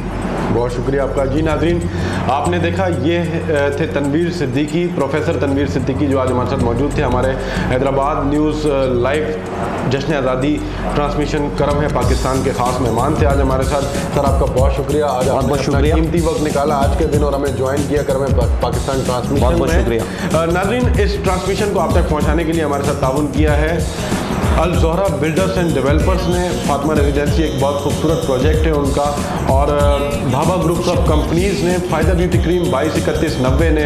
बहुत शुक्रिया आपका। जी नाजरीन, आपने देखा ये थे तनवीर सिद्दीकी, प्रोफेसर तनवीर सिद्दीकी, जो आज हमारे साथ मौजूद थे। हमारे हैदराबाद न्यूज़ लाइव जश्न आज़ादी ट्रांसमिशन करम है पाकिस्तान के ख़ास मेहमान थे आज हमारे साथ। सर आपका बहुत शुक्रिया, आज आपने अपना कीमती वक्त निकाला आज के दिन और हमें ज्वाइन किया करम है पाकिस्तान ट्रांसमिशन में। बहुत शुक्रिया। नाजरीन, इस ट्रांसमिशन को आप तक पहुँचाने के लिए हमारे साथ ताउन किया है अल ज़ोहरा बिल्डर्स एंड डेवलपर्स ने। फातिमा रेजिडेंसी एक बहुत खूबसूरत प्रोजेक्ट है उनका, और भाभा ग्रुप्स ऑफ कंपनीज़ ने, फ़ायदा ब्यूटी क्रीम 223190 ने,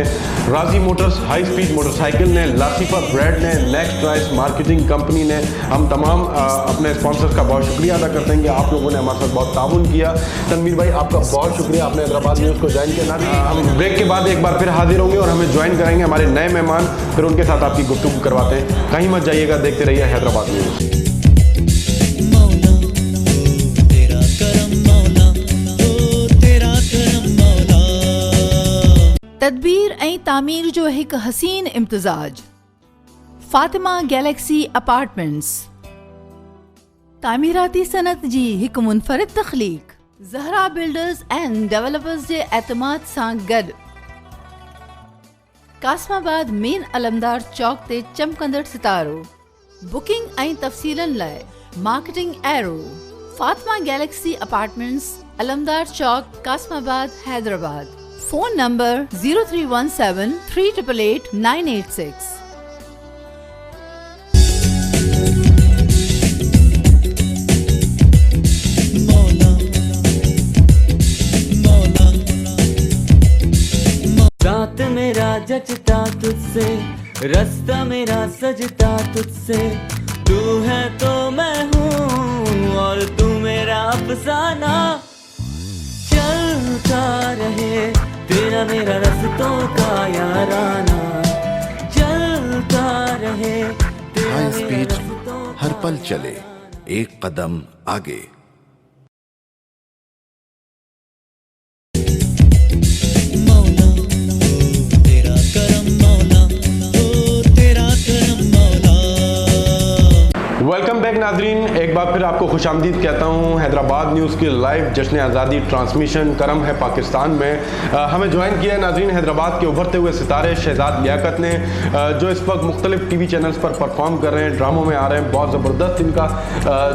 राजी मोटर्स हाई स्पीड मोटरसाइकिल ने, लासिफा ब्रेड ने, नेक्स्ट चॉइस मार्केटिंग कंपनी ने। हम तमाम अपने स्पॉन्सर्स का बहुत शुक्रिया अदा करते हैं कि आप लोगों ने हमारे साथ बहुत ताउन किया। तनवीर भाई आपका बहुत शुक्रिया, आपने हैदराबाद न्यूज़ को ज्वाइन किया। हम ब्रेक के बाद एक बार फिर हाजिर होंगे और हमें ज्वाइन कराएंगे हमारे नए मेहमान, फिर उनके साथ आपकी गुफ्तगू करवाते हैं। कहीं मत जाइएगा, देखते रहिए हैदराबाद न्यूज़। तदबीर ऐं तामीर जो एक हसीन इम्तिजाज। फातिमा गैलेक्सी अपार्टमेंट्स तामीराती सनत जी एक मुनफरिद तख्लीक। ज़हरा बिल्डर्स एंड डेवलपर्स जे एतमाद सां गॾु कासमाबाद मेन अलमदार चौक ते चमकंदड़ सितारो। बुकिंग ऐं तफ़सीलन लाइ marketing arrow. Fatima galaxy apartments, Alamdar Chowk, Qasimabad, Hyderabad. Phone number 0317 388 986। रात मेरा जचता तुझसे, रास्ता मेरा सजता तुझसे, तू है तो मैं हूँ और तू मेरा अफसाना। चलता रहे तेरा मेरा रस्तों का याराना, चलता रहे तेरा हाई मेरा स्पीड रस्तों का हर पल चले, एक कदम आगे। वेलकम बैक नाजरीन, एक बार फिर आपको खुशामदीद कहता हूँ हैदराबाद न्यूज़ की लाइव जश्न आज़ादी ट्रांसमिशन करम है पाकिस्तान में। हमें ज्वाइन किया है नाजरीन हैदराबाद के उभरते हुए सितारे शहजाद लियाकत ने, जो इस वक्त मुख्तलिफ टीवी चैनल्स पर परफॉर्म कर रहे हैं, ड्रामों में आ रहे हैं। बहुत ज़बरदस्त इनका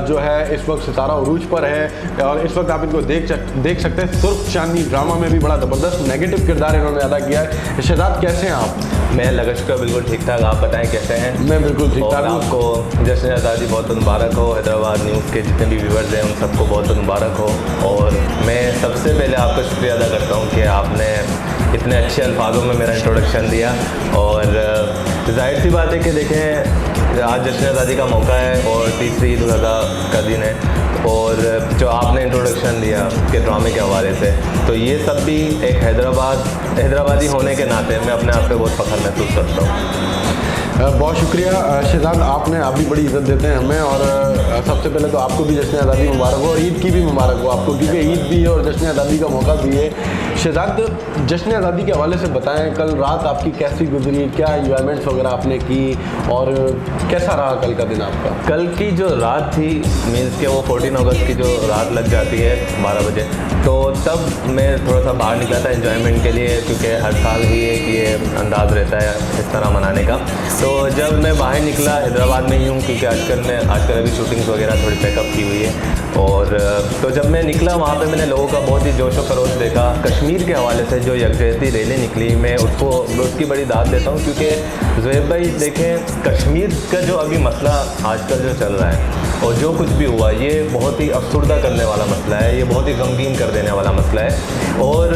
जो है इस वक्त सितारा उरूज पर है और इस वक्त आप इनको देख सकते हैं। सुर्ख चांदनी ड्रामा में भी बड़ा ज़बरदस्त नेगेटिव किरदार इन्होंने अदा किया है। शहजाद कैसे हैं आप? मैं लगश्कर बिल्कुल ठीक ठाक, आप बताएं कैसे हैं? मैं बिल्कुल ठीक ठाक हूँ। आपको जश्न आज़ादी बहुत मुबारक हो। हैदराबाद न्यूज़ के जितने भी व्यूवर्स हैं उन सबको बहुत मुबारक हो। और मैं सबसे पहले आपका शुक्रिया अदा करता हूँ कि आपने इतने अच्छे अल्फाजों में मेरा इंट्रोडक्शन दिया। और जाहिर सी बात है कि देखें आज जश्न आज़ादी का मौका है और तीसरी ईद उल अज़हा का दिन है, और जो आपने इंट्रोडक्शन दिया के ड्रामे के हवाले से, तो ये सब भी एक हैदराबादी होने के नाते मैं अपने आप पे बहुत फ़ख्र महसूस करता हूँ। बहुत शुक्रिया शहजाद, आप भी बड़ी इज़्ज़त देते हैं हमें। और सबसे पहले तो आपको भी जश्न आज़ादी मुबारक हो और ईद की भी मुबारक हो आपको, क्योंकि ईद भी है और जश्न आज़ादी का मौका भी है। शहजाद, जश्न आज़ादी के हवाले से बताएं, कल रात आपकी कैसी गुजरी, क्या इन्जॉयमेंट्स वगैरह आपने की और कैसा रहा कल का दिन आपका? कल की जो रात थी, मीन्स के वो 14 अगस्त की जो रात लग जाती है 12 बजे, तो तब मैं थोड़ा सा बाहर निकला था एंजॉयमेंट के लिए, क्योंकि हर साल ही एक ये अंदाज़ रहता है इस तरह मनाने का। तो जब मैं बाहर निकला, हैदराबाद में ही हूँ क्योंकि आजकल अभी शूटिंग्स वगैरह थोड़ी पैकअप की हुई है, और तो जब मैं निकला वहाँ पे मैंने लोगों का बहुत ही जोश व खरोश देखा। कश्मीर के हवाले से जो यकजहती रैली निकली, मैं उसकी बड़ी दाद देता हूँ, क्योंकि ज़ुहैब भाई देखें, कश्मीर का जो अभी मसला आजकल जो चल रहा है और जो कुछ भी हुआ, ये बहुत ही अफसुर्दा करने वाला मसला है, ये बहुत ही गमगीन कर देने वाला मसला है, और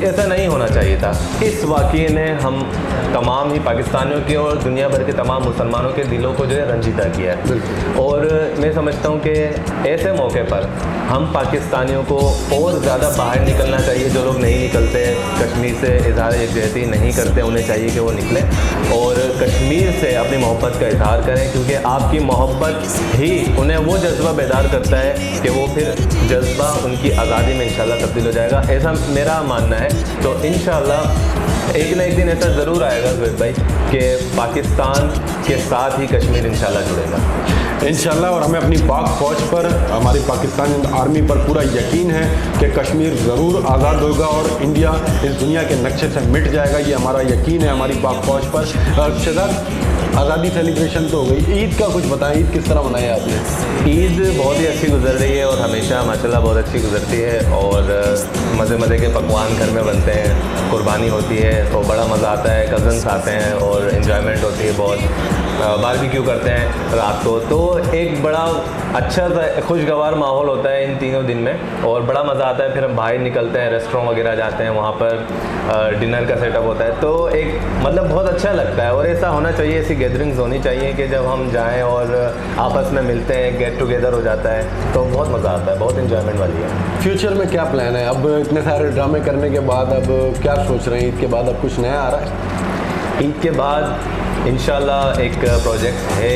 ऐसा नहीं होना चाहिए था। इस वाक़ये ने हम तमाम ही पाकिस्तानियों के और दुनिया भर के तमाम मुसलमानों के दिलों को जो है रंजीदा किया है। और मैं समझता हूँ कि ऐसे मौके पर हम पाकिस्तानियों को और ज़्यादा बाहर निकलना चाहिए। जो लोग नहीं निकलते कश्मीर से, इजहार यकजहती नहीं करते, उन्हें चाहिए कि वो निकलें और कश्मीर से अपनी मोहब्बत का इजहार करें, क्योंकि आपकी मोहब्बत ही उन्हें वो जज्बा बेदार करता है कि वो फिर जज्बा उनकी आज़ादी में इंशाल्लाह तब्दील हो जाएगा, ऐसा मेरा मानना है। तो इंशाल्लाह एक ना एक दिन ऐसा ज़रूर आएगा ज़ुहैब भाई कि पाकिस्तान के साथ ही कश्मीर इंशाल्लाह जुड़ेगा। इंशाल्लाह। और हमें अपनी पाक फौज पर, हमारी पाकिस्तान आर्मी पर पूरा यकीन है कि कश्मीर ज़रूर आज़ाद होगा और इंडिया इस दुनिया के नक्शे से मिट जाएगा। ये हमारा यकीन है हमारी पाक फौज पर। शहजाद, आज़ादी सेलिब्रेशन तो हो गई, ईद का कुछ बताएं, ईद किस तरह मनाई आपने? ईद बहुत ही अच्छी गुजर रही है और हमेशा माशाल्लाह बहुत अच्छी गुजरती है और मज़े मज़े के पकवान घर में बनते हैं, कुर्बानी होती है तो बड़ा मज़ा आता है, कज़न्स आते हैं और इन्जॉयमेंट होती है बहुत, बारबेक्यू करते हैं रात को, तो एक बड़ा अच्छा खुशगवार माहौल होता है इन तीनों दिन में और बड़ा मज़ा आता है। फिर हम बाहर निकलते हैं, रेस्टोरेंट वगैरह जाते हैं, वहाँ पर डिनर का सेटअप होता है, तो एक मतलब बहुत अच्छा लगता है और ऐसा होना चाहिए, ऐसी गैदरिंग्स होनी चाहिए कि जब हम जाएं और आपस में मिलते हैं, गेट टुगेदर हो जाता है तो बहुत मज़ा आता है, बहुत इन्जॉयमेंट वाली है। फ्यूचर में क्या प्लान है? अब इतने सारे ड्रामे करने के बाद अब क्या सोच रहे हैं? ईद के बाद अब कुछ नया आ रहा है? ईद के बाद इंशाल्लाह एक प्रोजेक्ट है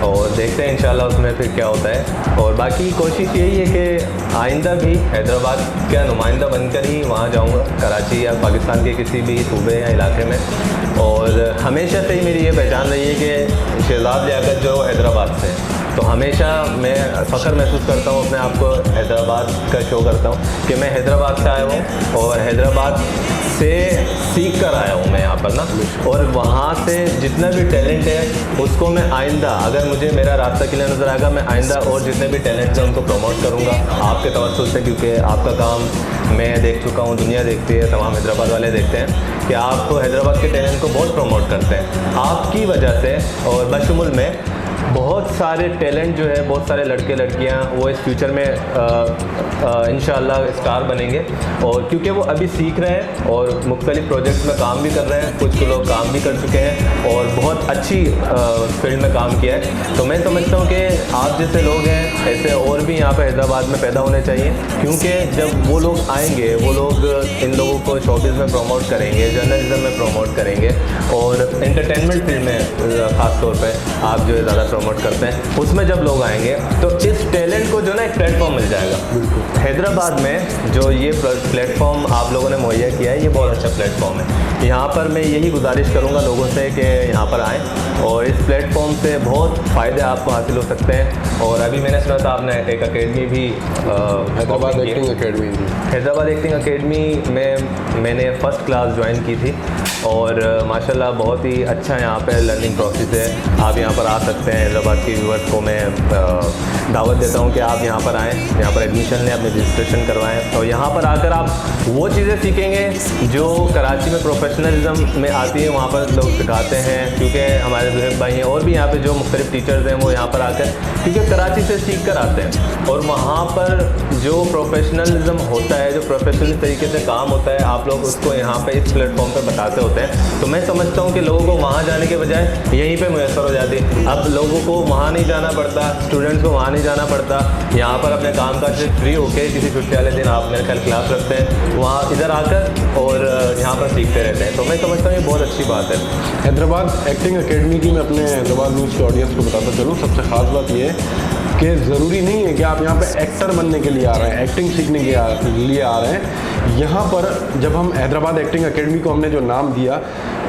और देखते हैं इंशाल्लाह उसमें फिर क्या होता है। और बाकी कोशिश यही है कि आइंदा भी हैदराबाद का नुमाइंदा बनकर ही वहाँ जाऊँगा, कराची या पाकिस्तान के किसी भी सूबे या इलाके में। और हमेशा से ही मेरी ये पहचान रही है कि शहजाद लियाकत जो हैदराबाद से है, तो हमेशा मैं फ़ख्र महसूस करता हूँ अपने आप को हैदराबाद का शो करता हूँ कि मैं हैदराबाद से आया हूँ और हैदराबाद से सीख कर आया हूँ मैं यहाँ पर ना, और वहाँ से जितना भी टैलेंट है उसको मैं आइंदा, अगर मुझे मेरा रास्ता क्लियर नज़र आएगा, मैं आइंदा और जितने भी टैलेंट हैं उनको प्रमोट करूँगा आपके तवज्जुह से, क्योंकि आपका काम मैं देख चुका हूँ, दुनिया देखती है, तमाम हैदराबाद वाले देखते हैं कि आप हैदराबाद के टैलेंट को बहुत प्रमोट करते हैं आपकी वजह से। और बशमुल में बहुत सारे टैलेंट जो है, बहुत सारे लड़के लड़कियां वो इस फ्यूचर में इंशाल्लाह स्टार बनेंगे, और क्योंकि वो अभी सीख रहे हैं और मुख्तलिफ प्रोजेक्ट्स में काम भी कर रहे हैं, कुछ लोग काम भी कर चुके हैं और बहुत अच्छी फील्ड में काम किया है। तो मैं समझता हूँ कि आप जैसे लोग हैं ऐसे और भी यहाँ पर हैदराबाद में पैदा होने चाहिए, क्योंकि जब वो लोग आएंगे वो लोग इन लोगों को शोबिज़ में प्रमोट करेंगे, जर्नलिज्म में प्रमोट करेंगे और एंटरटेनमेंट फील्ड में ख़ास तौर पर आप जो है ज़्यादा प्रमोट करते हैं, उसमें जब लोग आएंगे तो इस टैलेंट को जो ना एक प्लेटफॉर्म मिल जाएगा। हैदराबाद में जो ये प्लेटफॉर्म आप लोगों ने मुहैया किया है, ये बहुत अच्छा प्लेटफॉर्म है। यहाँ पर मैं यही गुजारिश करूँगा लोगों से कि यहाँ पर आएँ और इस प्लेटफॉर्म से बहुत फ़ायदे आपको हासिल हो सकते हैं। और अभी मैंने सुना था आपने एक अकेडमी भी Hyderabad acting academy, Hyderabad acting academy में मैंने फ़र्स्ट क्लास ज्वाइन की थी और माशाल्लाह बहुत ही अच्छा यहाँ पे लर्निंग प्रोसेस है। आप यहाँ पर आ सकते हैं। हैदराबाद के व्यूअर्स को मैं दावत देता हूँ कि आप यहाँ पर आएँ, यहाँ पर एडमिशन लें, अपने रजिस्ट्रेशन करवाएं और यहाँ पर आकर आप वो चीज़ें सीखेंगे जो कराची में प्रोफेशनलिज्म में आती है, वहाँ पर लोग सिखाते हैं, क्योंकि हमारे ज़ुहैब भाई हैं और भी यहाँ पे जो मुख्तलिफ टीचर्स हैं वो यहाँ पर आकर, क्योंकि कराची से सीख कर आते हैं और वहाँ पर जो प्रोफेशनलिज्म होता है, जो प्रोफेशनल तरीके से काम होता है, आप लोग उसको यहाँ पे इस प्लेटफॉर्म पे बताते होते हैं। तो मैं समझता हूँ कि लोगों को वहाँ जाने के बजाय यहीं पे मुयसर हो जाती। अब लोगों को वहाँ नहीं जाना पड़ता, स्टूडेंट्स को वहाँ नहीं जाना पड़ता, यहाँ पर अपने काम काज से फ्री होके किसी छुट्टी वाले दिन आप मेरे ख्याल क्लास रखते हैं, वहाँ इधर आकर और यहाँ पर सीखते रहते हैं। तो मैं समझता हूँ ये बहुत अच्छी बात है। हैदराबाद एक्टिंग अकेडमी की मैं अपने हैदराबाद न्यूज़ के ऑडियंस को बताता चलूँ, सबसे ख़ास बात ये है कि ज़रूरी नहीं है कि आप यहाँ पे एक्टर बनने के लिए आ रहे हैं, एक्टिंग सीखने के लिए आ रहे हैं। यहाँ पर जब हम हैदराबाद एक्टिंग अकेडमी को हमने जो नाम दिया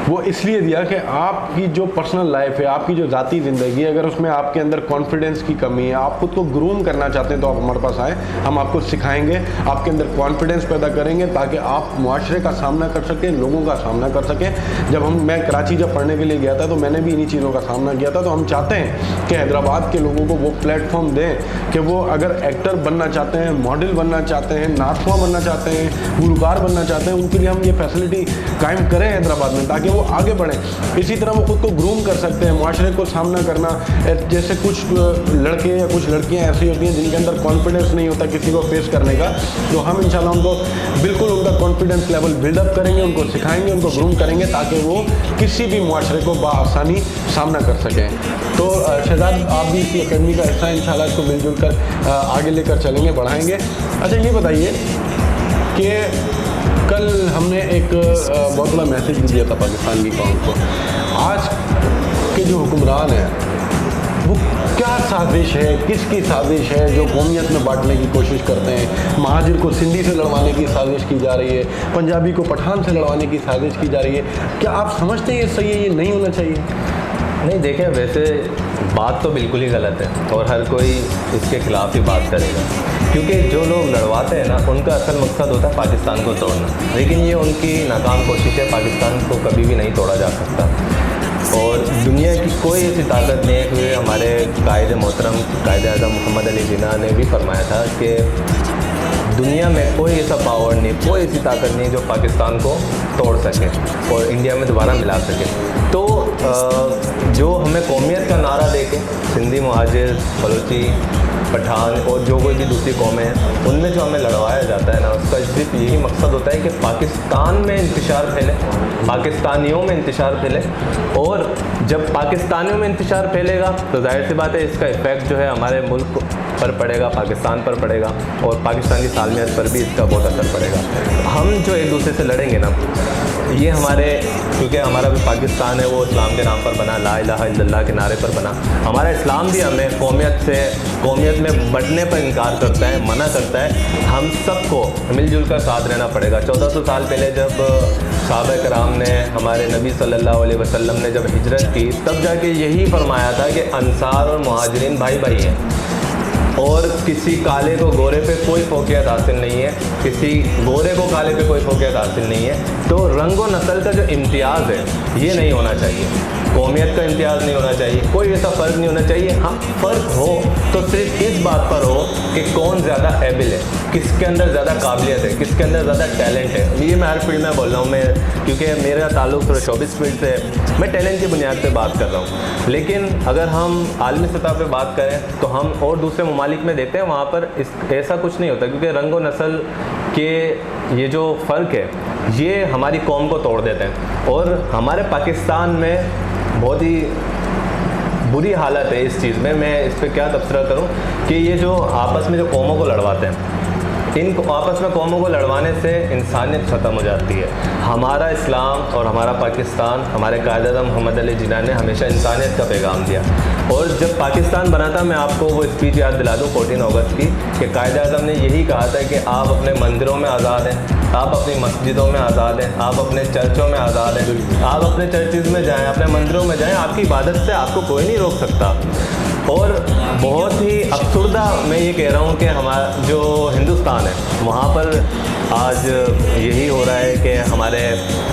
वो इसलिए दिया कि आपकी जो पर्सनल लाइफ है, आपकी जो ज़ाती ज़िंदगी है, अगर उसमें आपके अंदर कॉन्फिडेंस की कमी है, आप खुद को ग्रूम करना चाहते हैं तो आप हमारे पास आएँ, हम आपको सिखाएंगे, आपके अंदर कॉन्फिडेंस पैदा करेंगे ताकि आप मुआशरे का सामना कर सकें, लोगों का सामना कर सकें। जब मैं कराची जब पढ़ने के लिए गया था तो मैंने भी इन्हीं चीज़ों का सामना किया था। तो हम चाहते हैं कि हैदराबाद के लोगों को वो प्लेटफॉर्म दें कि वो अगर एक्टर बनना चाहते हैं, मॉडल बनना चाहते हैं, नाटख्वां बनना चाहते हैं, गुलकार बनना चाहते हैं, उनके लिए हम ये फैसिलिटी कायम करें हैदराबाद में ताकि वो आगे बढ़ें। इसी तरह वो खुद को ग्रूम कर सकते हैं, मुआशरे को सामना करना। जैसे कुछ लड़के या कुछ लड़कियां ऐसी होती हैं जिनके अंदर कॉन्फिडेंस नहीं होता किसी को फेस करने का, तो हम इंशाल्लाह उनको बिल्कुल उनका कॉन्फिडेंस लेवल बिल्डअप करेंगे, उनको सिखाएंगे, उनको ग्रूम करेंगे ताकि वो किसी भी मुआशरे को बाआसानी सामना कर सकें। तो शहजाद, आप भी इसी अकेडमी का हिस्सा हैं, इंशाल्लाह इसको मिलजुल कर आगे लेकर चलेंगे, बढ़ाएंगे। अच्छा, ये बताइए कि कल हमने एक बहुत बड़ा मैसेज भी दिया था पाकिस्तान की कौम को। आज के जो हुक्मरान हैं वो क्या साजिश है, किसकी साजिश है जो कौमियत में बांटने की कोशिश करते हैं? महाजिर को सिंधी से लड़वाने की साजिश की जा रही है, पंजाबी को पठान से लड़वाने की साजिश की जा रही है। क्या आप समझते हैं ये सही है, ये नहीं होना चाहिए? नहीं देखें, वैसे बात तो बिल्कुल ही गलत है और हर कोई इसके खिलाफ ही बात करेगा, क्योंकि जो लोग लड़वाते हैं ना उनका असल मकसद होता है पाकिस्तान को तोड़ना, लेकिन ये उनकी नाकाम कोशिश है। पाकिस्तान को कभी भी नहीं तोड़ा जा सकता और दुनिया की कोई ऐसी ताकत नहीं है कि हमारे कायदे मोहतरम कायदे आज़म मोहम्मद अली जिन्ना ने भी फरमाया था कि दुनिया में कोई ऐसा पावर नहीं, कोई ऐसी ताकत नहीं जो पाकिस्तान को तोड़ सके और इंडिया में दोबारा मिला सके। तो जो हमें कौमियत का नारा देके सिंधी, मुहाजिर, बलोची, पठान और जो कोई भी दूसरी कौमें हैं उनमें जो हमें लड़वाया जाता है ना, उसका सिर्फ यही मकसद होता है कि पाकिस्तान में इंतशार फैले, पाकिस्तानियों में इंतशार फैले। और जब पाकिस्तानियों में इंतशार फैलेगा तो जाहिर सी बात है इसका इफ़ेक्ट जो है हमारे मुल्क पर पड़ेगा, पाकिस्तान पर पड़ेगा और पाकिस्तान की सालमियत पर भी इसका बहुत असर पड़ेगा। हम जो एक दूसरे से लड़ेंगे ना, ये हमारे, क्योंकि हमारा भी पाकिस्तान है वो इस्लाम के नाम पर बना, ला इलाहा इल्लल्लाह के नारे पर बना। हमारा इस्लाम भी हमें कौमियत में बढ़ने पर इनकार करता है, मना करता है। हम सबको मिलजुल कर साथ रहना पड़ेगा। 1400 साल पहले जब सहाबा कराम ने, हमारे नबी सल्लल्लाहु अलैहि वसल्लम ने जब हिजरत की, तब जाके यही फरमाया था कि अंसार और मुहाजिरीन भाई भाई हैं और किसी काले को गोरे पे कोई फोकियत हासिल नहीं है, किसी गोरे को काले पे कोई फोकियत हासिल नहीं है। तो रंग व नस्ल का जो इम्तियाज़ है ये नहीं होना चाहिए, कौमियत का इम्तियाज़ नहीं होना चाहिए, कोई ऐसा फ़र्क नहीं होना चाहिए। हाँ, फ़र्क हो तो सिर्फ इस बात पर हो कि कौन ज़्यादा एबिल है, किसके अंदर ज़्यादा काबिलियत है, किसके अंदर ज़्यादा टैलेंट है। ये मैं हर फील्ड में बोल रहा हूँ, मैं क्योंकि मेरा ताल्लुक़ थोड़ा शोबिस फील्ड से है, मैं टैलेंट की बुनियाद पर बात कर रहा हूँ। लेकिन अगर हम आलमी सतह पर बात करें तो हम और दूसरे ममालिक में देते हैं, वहाँ पर ऐसा कुछ नहीं होता, क्योंकि रंग व नस्ल के ये जो फ़र्क है ये हमारी कौम को तोड़ देते हैं। और हमारे पाकिस्तान में बहुत ही बुरी हालत है इस चीज़ में। मैं इस पर क्या तबसरा करूं कि ये जो आपस में जो कौमों को लड़वाते हैं, इन आपस में कौमों को लड़वाने से इंसानियत ख़त्म हो जाती है। हमारा इस्लाम और हमारा पाकिस्तान, हमारे कायद-ए-आज़म मोहम्मद अली जिन्ना ने हमेशा इंसानियत का पैगाम दिया। और जब पाकिस्तान बना था, मैं आपको वो स्पीच याद दिला दूँ 14 अगस्त की, कि कायद-ए-आज़म ने यही कहा था कि आप अपने मंदिरों में आज़ाद हैं, आप अपनी मस्जिदों में आज़ाद हैं, आप अपने चर्चों में आज़ाद हैं, आप अपने चर्चिज़ में जाएँ, अपने मंदिरों में जाएँ, आपकी इबादत से आपको कोई नहीं रोक सकता। और बहुत ही अफसरदा मैं ये कह रहा हूँ कि हमारा जो हिंदुस्तान है वहाँ पर आज यही हो रहा है कि हमारे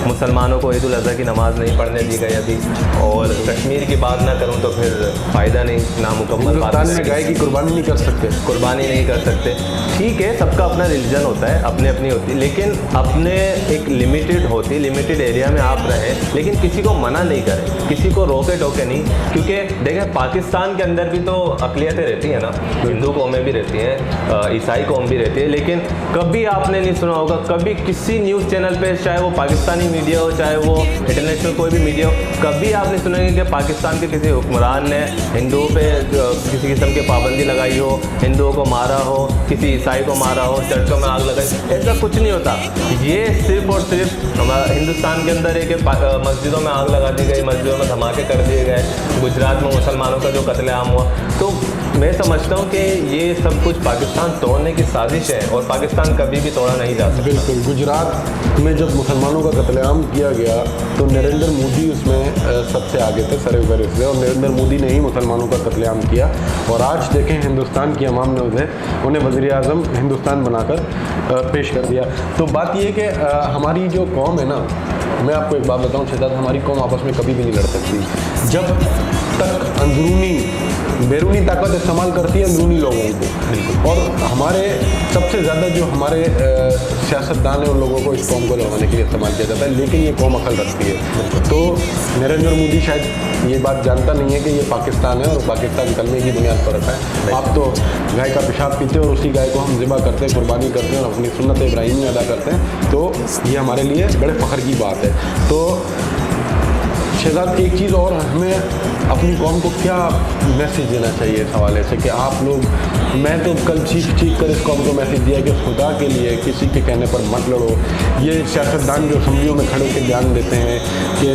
मुसलमानों को ईद उल अज़हा की नमाज़ नहीं पढ़ने दी गई अभी। और कश्मीर की बात ना करूं तो फिर फ़ायदा नहीं, नामुकम्मल बात में गाय की कुर्बानी नहीं कर सकते, कुर्बानी नहीं कर सकते। ठीक है, सबका अपना रिलीजन होता है, अपनी अपनी होती है, लेकिन अपने एक लिमिटेड एरिया में आप रहें, लेकिन किसी को मना नहीं करें, किसी को रोके टोके नहीं। क्योंकि देखें, पाकिस्तान के अंदर भी तो अक़लियतें रहती हैं ना, हिंदू कौमें भी रहती हैं, ईसाई कौम भी रहती है, लेकिन कभी आपने नहीं सुना होगा, कभी किसी न्यूज़ चैनल पे, चाहे वो पाकिस्तानी मीडिया हो चाहे वो इंटरनेशनल कोई भी मीडिया हो, कभी आप नहीं सुनेंगे कि पाकिस्तान के किसी हुक्मरान ने हिंदुओं पे किसी किस्म की पाबंदी लगाई हो, हिंदुओं को मारा हो, किसी ईसाई को मारा हो, चर्चों में आग लगाई। ऐसा कुछ नहीं होता। ये सिर्फ और सिर्फ हमारा हिंदुस्तान के अंदर है कि मस्जिदों में आग लगा दी गई, मस्जिदों में धमाके कर दिए गए, गुजरात में मुसलमानों का जो कत्लेआम हुआ। तो मैं समझता हूँ कि ये सब कुछ पाकिस्तान तोड़ने की साजिश है और पाकिस्तान कभी भी तोड़ा नहीं जा सकता। बिल्कुल, गुजरात में जब मुसलमानों का कत्लेआम किया गया तो नरेंद्र मोदी उसमें सबसे आगे थे, सर से, और नरेंद्र मोदी ने ही मुसलमानों का कत्लेआम किया। और आज देखें, हिंदुस्तान की अवाम ने उन्हें वज़ीर-ए-आज़म हिंदुस्तान बनाकर पेश कर दिया। तो बात ये कि हमारी जो कौम है ना, मैं आपको एक बात बताऊँ शहजाद, हमारी कौम आपस में कभी भी नहीं लड़ सकती जब तक अंदरूनी बैरूनी ताकत इस्तेमाल करती है अंदरूनी लोगों को। और हमारे सबसे ज़्यादा जो हमारे सियासतदान है उन लोगों को इस कौम को लड़वाने के लिए इस्तेमाल किया जाता है, लेकिन ये कौम अकल रखती है। तो नरेंद्र मोदी शायद ये बात जानता नहीं है कि ये पाकिस्तान है और पाकिस्तान कलमे की बुनियाद पर रखा है। आप तो गाय का पेशाब पीते हैं और उसी गाय को हम ज़िबा करते हैं, कुर्बानी करते हैं और अपनी सुन्नत इब्राहिमी अदा करते हैं। तो ये हमारे लिए बड़े फ़ख्र की बात है। तो शहजाद, एक चीज़ और, हमें अपनी कौम को क्या मैसेज देना चाहिए इस हवाले से कि आप लोग, मैं तो कल चीख कर इस कौम को मैसेज दिया कि खुदा के लिए किसी के कहने पर मत लड़ो। ये सियासतदान जो असम्बलियों में खड़े होकर बयान देते हैं कि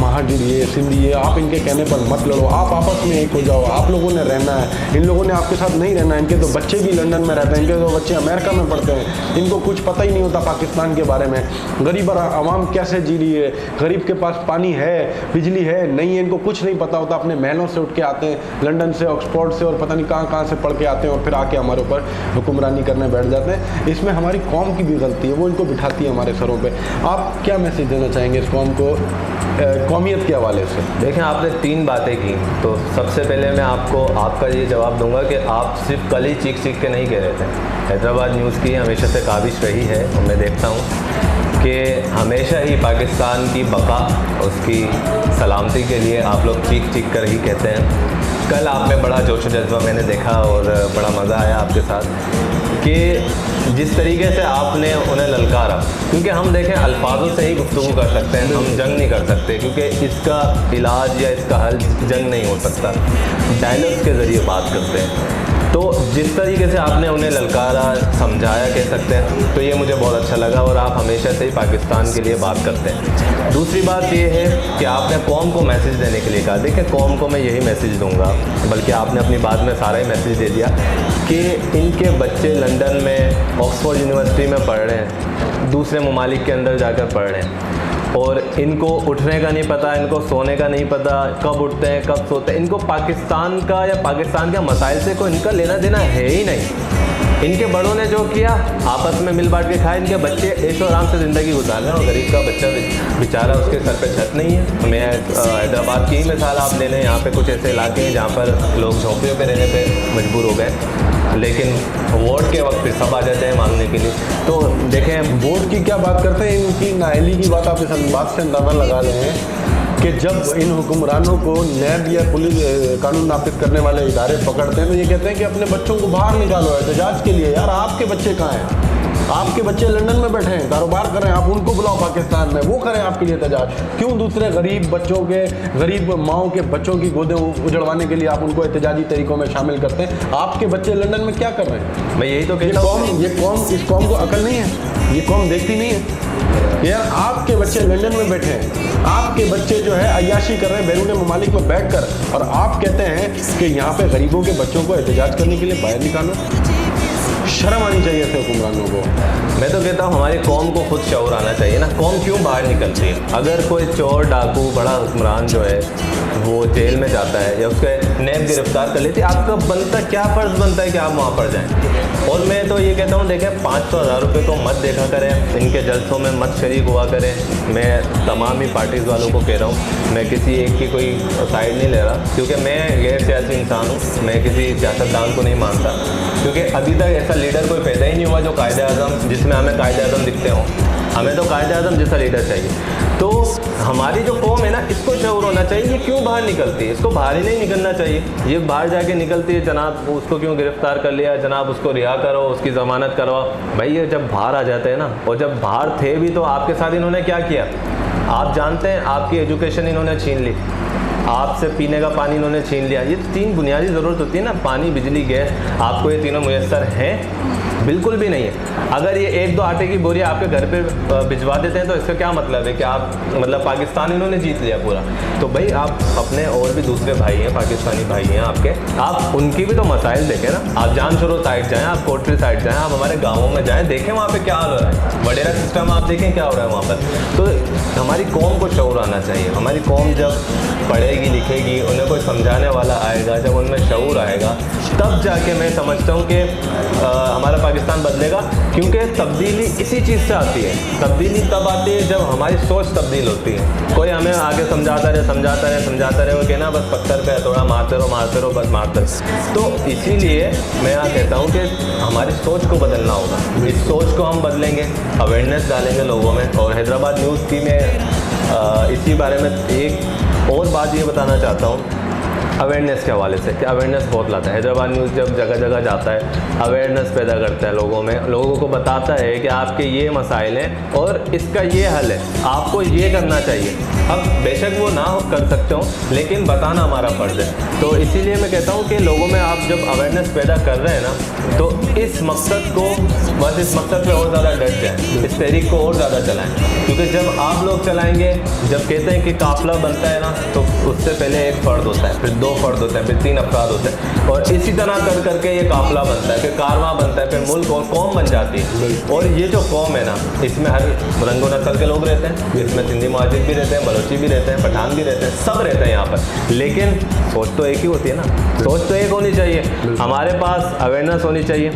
महाजिर ये सिंधी ये, आप इनके कहने पर मत लड़ो, आप आपस में एक हो जाओ, आप लोगों ने रहना है, इन लोगों ने आपके साथ नहीं रहना है। इनके तो बच्चे भी लंदन में रहते हैं, इनके तो बच्चे अमेरिका में पढ़ते हैं, इनको कुछ पता ही नहीं होता पाकिस्तान के बारे में। गरीब आवाम कैसे जी रही है, गरीब के पास पानी है, बिजली है नहीं है, इनको कुछ नहीं पता होता, अपने महलों से उठ के आते हैं, लंदन से, ऑक्सफोर्ड से और पता नहीं कहाँ से पढ़ के आते हैं और फिर आके हमारे ऊपर हुक्मरानी करने बैठ जाते हैं। इसमें हमारी कौम की भी गलती है, वो इनको बिठाती है हमारे सरों पे। आप क्या मैसेज देना चाहेंगे इस कौम को कौमियत के हवाले से? देखें, आपने 3 बातें की, तो सबसे पहले मैं आपको आपका ये जवाब दूंगा कि आप सिर्फ कल ही चीख के नहीं कह रहे थे। हैदराबाद न्यूज़ की हमेशा से काबिश रही है और मैं देखता हूँ कि हमेशा ही पाकिस्तान की बका, उसकी सलामती के लिए आप लोग चीख कर ही कहते हैं। कल आप में बड़ा जोश व जज्बा मैंने देखा और बड़ा मज़ा आया आपके साथ कि जिस तरीके से आपने उन्हें ललकारा, क्योंकि हम देखें अल्फाजों से ही गुफ्तगू कर सकते हैं, हम जंग नहीं कर सकते, क्योंकि इसका इलाज या इसका हल जंग नहीं हो सकता, डायलॉग्स के ज़रिए बात करते हैं। तो जिस तरीके से आपने उन्हें ललकारा, समझाया कह सकते हैं, तो ये मुझे बहुत अच्छा लगा और आप हमेशा से ही पाकिस्तान के लिए बात करते हैं। दूसरी बात ये है कि आपने कौम को मैसेज देने के लिए कहा। देखिए, कौम को मैं यही मैसेज दूंगा, बल्कि आपने अपनी बात में सारा ही मैसेज दे दिया कि इनके बच्चे लंदन में ऑक्सफोर्ड यूनिवर्सिटी में पढ़ रहे हैं, दूसरे ममालिक के अंदर जाकर पढ़ रहे हैं और इनको उठने का नहीं पता, इनको सोने का नहीं पता, कब उठते हैं कब सोते हैं, इनको पाकिस्तान का या पाकिस्तान के मसाइल से कोई इनका लेना देना है ही नहीं। इनके बड़ों ने जो किया आपस में मिल बांट के खाए, इनके बच्चे ऐशो आराम से ज़िंदगी गुजार रहे हैं और गरीब का बच्चा बेचारा, उसके सर पे छत नहीं है। मैं हैदराबाद की ही मिसाल आप ले लें, यहाँ पे कुछ ऐसे इलाके हैं जहाँ पर लोग झोंपड़ियों पे रहने पे मजबूर हो गए, लेकिन वोट के वक्त फिर सब आ जाते हैं मांगने के लिए। तो देखें, वोट की क्या बात करते हैं, इनकी नाअहली की बात आप इस बात से अंदाजा लगा रहे हैं कि जब इन हुक्मरानों को नैब या पुलिस कानून नाफिज करने वाले इदारे पकड़ते हैं तो ये कहते हैं कि अपने बच्चों को बाहर निकालो एहतजाज के लिए। यार, आपके बच्चे कहाँ हैं? आपके बच्चे लंदन में बैठे हैं, कारोबार कर रहे हैं, आप उनको बुलाओ पाकिस्तान में, वो करें आपके लिए एहतजाज। क्यों दूसरे गरीब बच्चों के, गरीब माओं के बच्चों की गोदें उजड़वाने के लिए आप उनको एहतजाजी तरीकों में शामिल करते हैं? आपके बच्चे लंदन में क्या कर रहे हैं? मैं यही तो कहता हूँ, इस कौम को अकल नहीं है, ये कौम देखती नहीं है। यार, आपके बच्चे लंदन में बैठे हैं, आपके बच्चे जो है अय्याशी कर रहे हैं बैरून ममालिक में बैठकर, और आप कहते हैं कि यहाँ पे गरीबों के बच्चों को एहतजाज करने के लिए बाहर निकालो। शर्म आनी चाहिए ऐसे हुक्मरानों को। मैं तो कहता हूँ हमारी कौम को खुद शऊर आना चाहिए ना। कौम क्यों बाहर निकलती है? अगर कोई चोर, डाकू, बड़ा हुक्मरान जो है वो जेल में जाता है या उसके नैब गिरफ्तार कर लेती है, आपका बनता क्या फ़र्ज़ बनता है कि आप वहाँ पर जाएँ? और मैं तो ये कहता हूँ, देखें, 500,000 रुपये को मत देखा करें, इनके जलसों में मत शरीक हुआ करें। मैं तमाम ही पार्टीज़ वालों को कह रहा हूँ, मैं किसी एक की कोई साइड नहीं ले रहा, क्योंकि मैं गैर सियासी इंसान हूँ, मैं किसी सियासतदान को नहीं मानता, क्योंकि अभी तक ऐसा लीडर कोई पैदा ही नहीं हुआ जो कायदे आज़म, जिसमें हमें कायदे आज़म दिखते हों। हमें तो कायदे आज़म जैसा लीडर चाहिए। तो हमारी जो कौम है ना, इसको शऊर होना चाहिए। ये क्यों बाहर निकलती है? इसको बाहर ही नहीं निकलना चाहिए। ये बाहर जाके निकलती है, जनाब उसको क्यों गिरफ्तार कर लिया, जनाब उसको रिहा करो, उसकी ज़मानत करवाओ। भाई, ये जब बाहर आ जाते हैं ना, और जब बाहर थे भी तो आपके साथ इन्होंने क्या किया आप जानते हैं? आपकी एजुकेशन इन्होंने छीन ली, आपसे पीने का पानी इन्होंने छीन लिया। ये 3 बुनियादी ज़रूरत होती है ना, पानी, बिजली, गैस, आपको ये तीनों मुयस्सर हैं? बिल्कुल भी नहीं है। अगर ये 1-2 आटे की बोरी आपके घर पे भिजवा देते हैं तो इसका क्या मतलब है कि आप, मतलब पाकिस्तान इन्होंने जीत लिया पूरा? तो भाई, आप अपने और भी दूसरे भाई हैं, पाकिस्तानी भाई हैं आपके, आप उनकी भी तो मसाइल देखें ना। आप जानशोरो साइड जाएँ, आप कोटरी साइड जाएँ, आप हमारे गाँवों में जाएँ, देखें वहाँ पर क्या हाल हो रहा है। वडेरा सिस्टम आप देखें क्या हो रहा है वहाँ पर। तो हमारी कौम को शऊर आना चाहिए। हमारी कौम जब पढ़ेगी लिखेगी, उन्हें कोई समझाने वाला आएगा, जब उनमें शऊर आएगा, तब जाके मैं समझता हूँ कि हमारा पाकिस्तान बदलेगा। क्योंकि तब्दीली इसी चीज़ से आती है। तब्दीली तब आती है जब हमारी सोच तब्दील होती है। कोई हमें आगे समझाता रहे वो कहना बस पत्थर पे हथौड़ा मारते रहो बस मारते रहो। तो इसीलिए मैं यहाँ कहता हूँ कि हमारी सोच को बदलना होगा। इस सोच को हम बदलेंगे, अवेयरनेस डालेंगे लोगों में। और हैदराबाद न्यूज़ की मैं इसी बारे में एक और बात ये बताना चाहता हूँ, अवेयरनेस के हवाले से, कि अवेयरनेस बहुत लाता है। हैदराबाद न्यूज़ जब जगह जगह जाता है, अवेयरनेस पैदा करता है लोगों में, लोगों को बताता है कि आपके ये मसाइल हैं और इसका ये हल है, आपको ये करना चाहिए। अब बेशक वो ना कर सकते हो, लेकिन बताना हमारा फ़र्ज़ है। तो इसीलिए मैं कहता हूँ कि लोगों में आप जब अवेयरनेस पैदा कर रहे हैं ना, तो इस मकसद को, बस इस मकसद पे और ज़्यादा डट जाएँ, इस तहरीक को और ज़्यादा चलाएँ। क्योंकि जब आप लोग चलाएँगे, जब कहते हैं कि काफ़िला बनता है ना, तो उससे पहले एक फ़र्द होता है, फिर 2 2 फर्द होते हैं, फिर 3 अफराद होते हैं, और इसी तरह कर करके ये काफिला बनता है, फिर कारवां बनता है, फिर मुल्क और कौम बन जाती है। और ये जो कौम है ना, इसमें हर रंग व नस्ल के लोग रहते हैं, इसमें सिंधी मुहाजिर भी रहते हैं, बलोची भी रहते हैं, पठान भी रहते हैं, सब रहते हैं यहाँ पर। लेकिन सोच तो एक ही होती है ना, सोच तो एक होनी चाहिए। हमारे पास अवेयरनेस होनी चाहिए,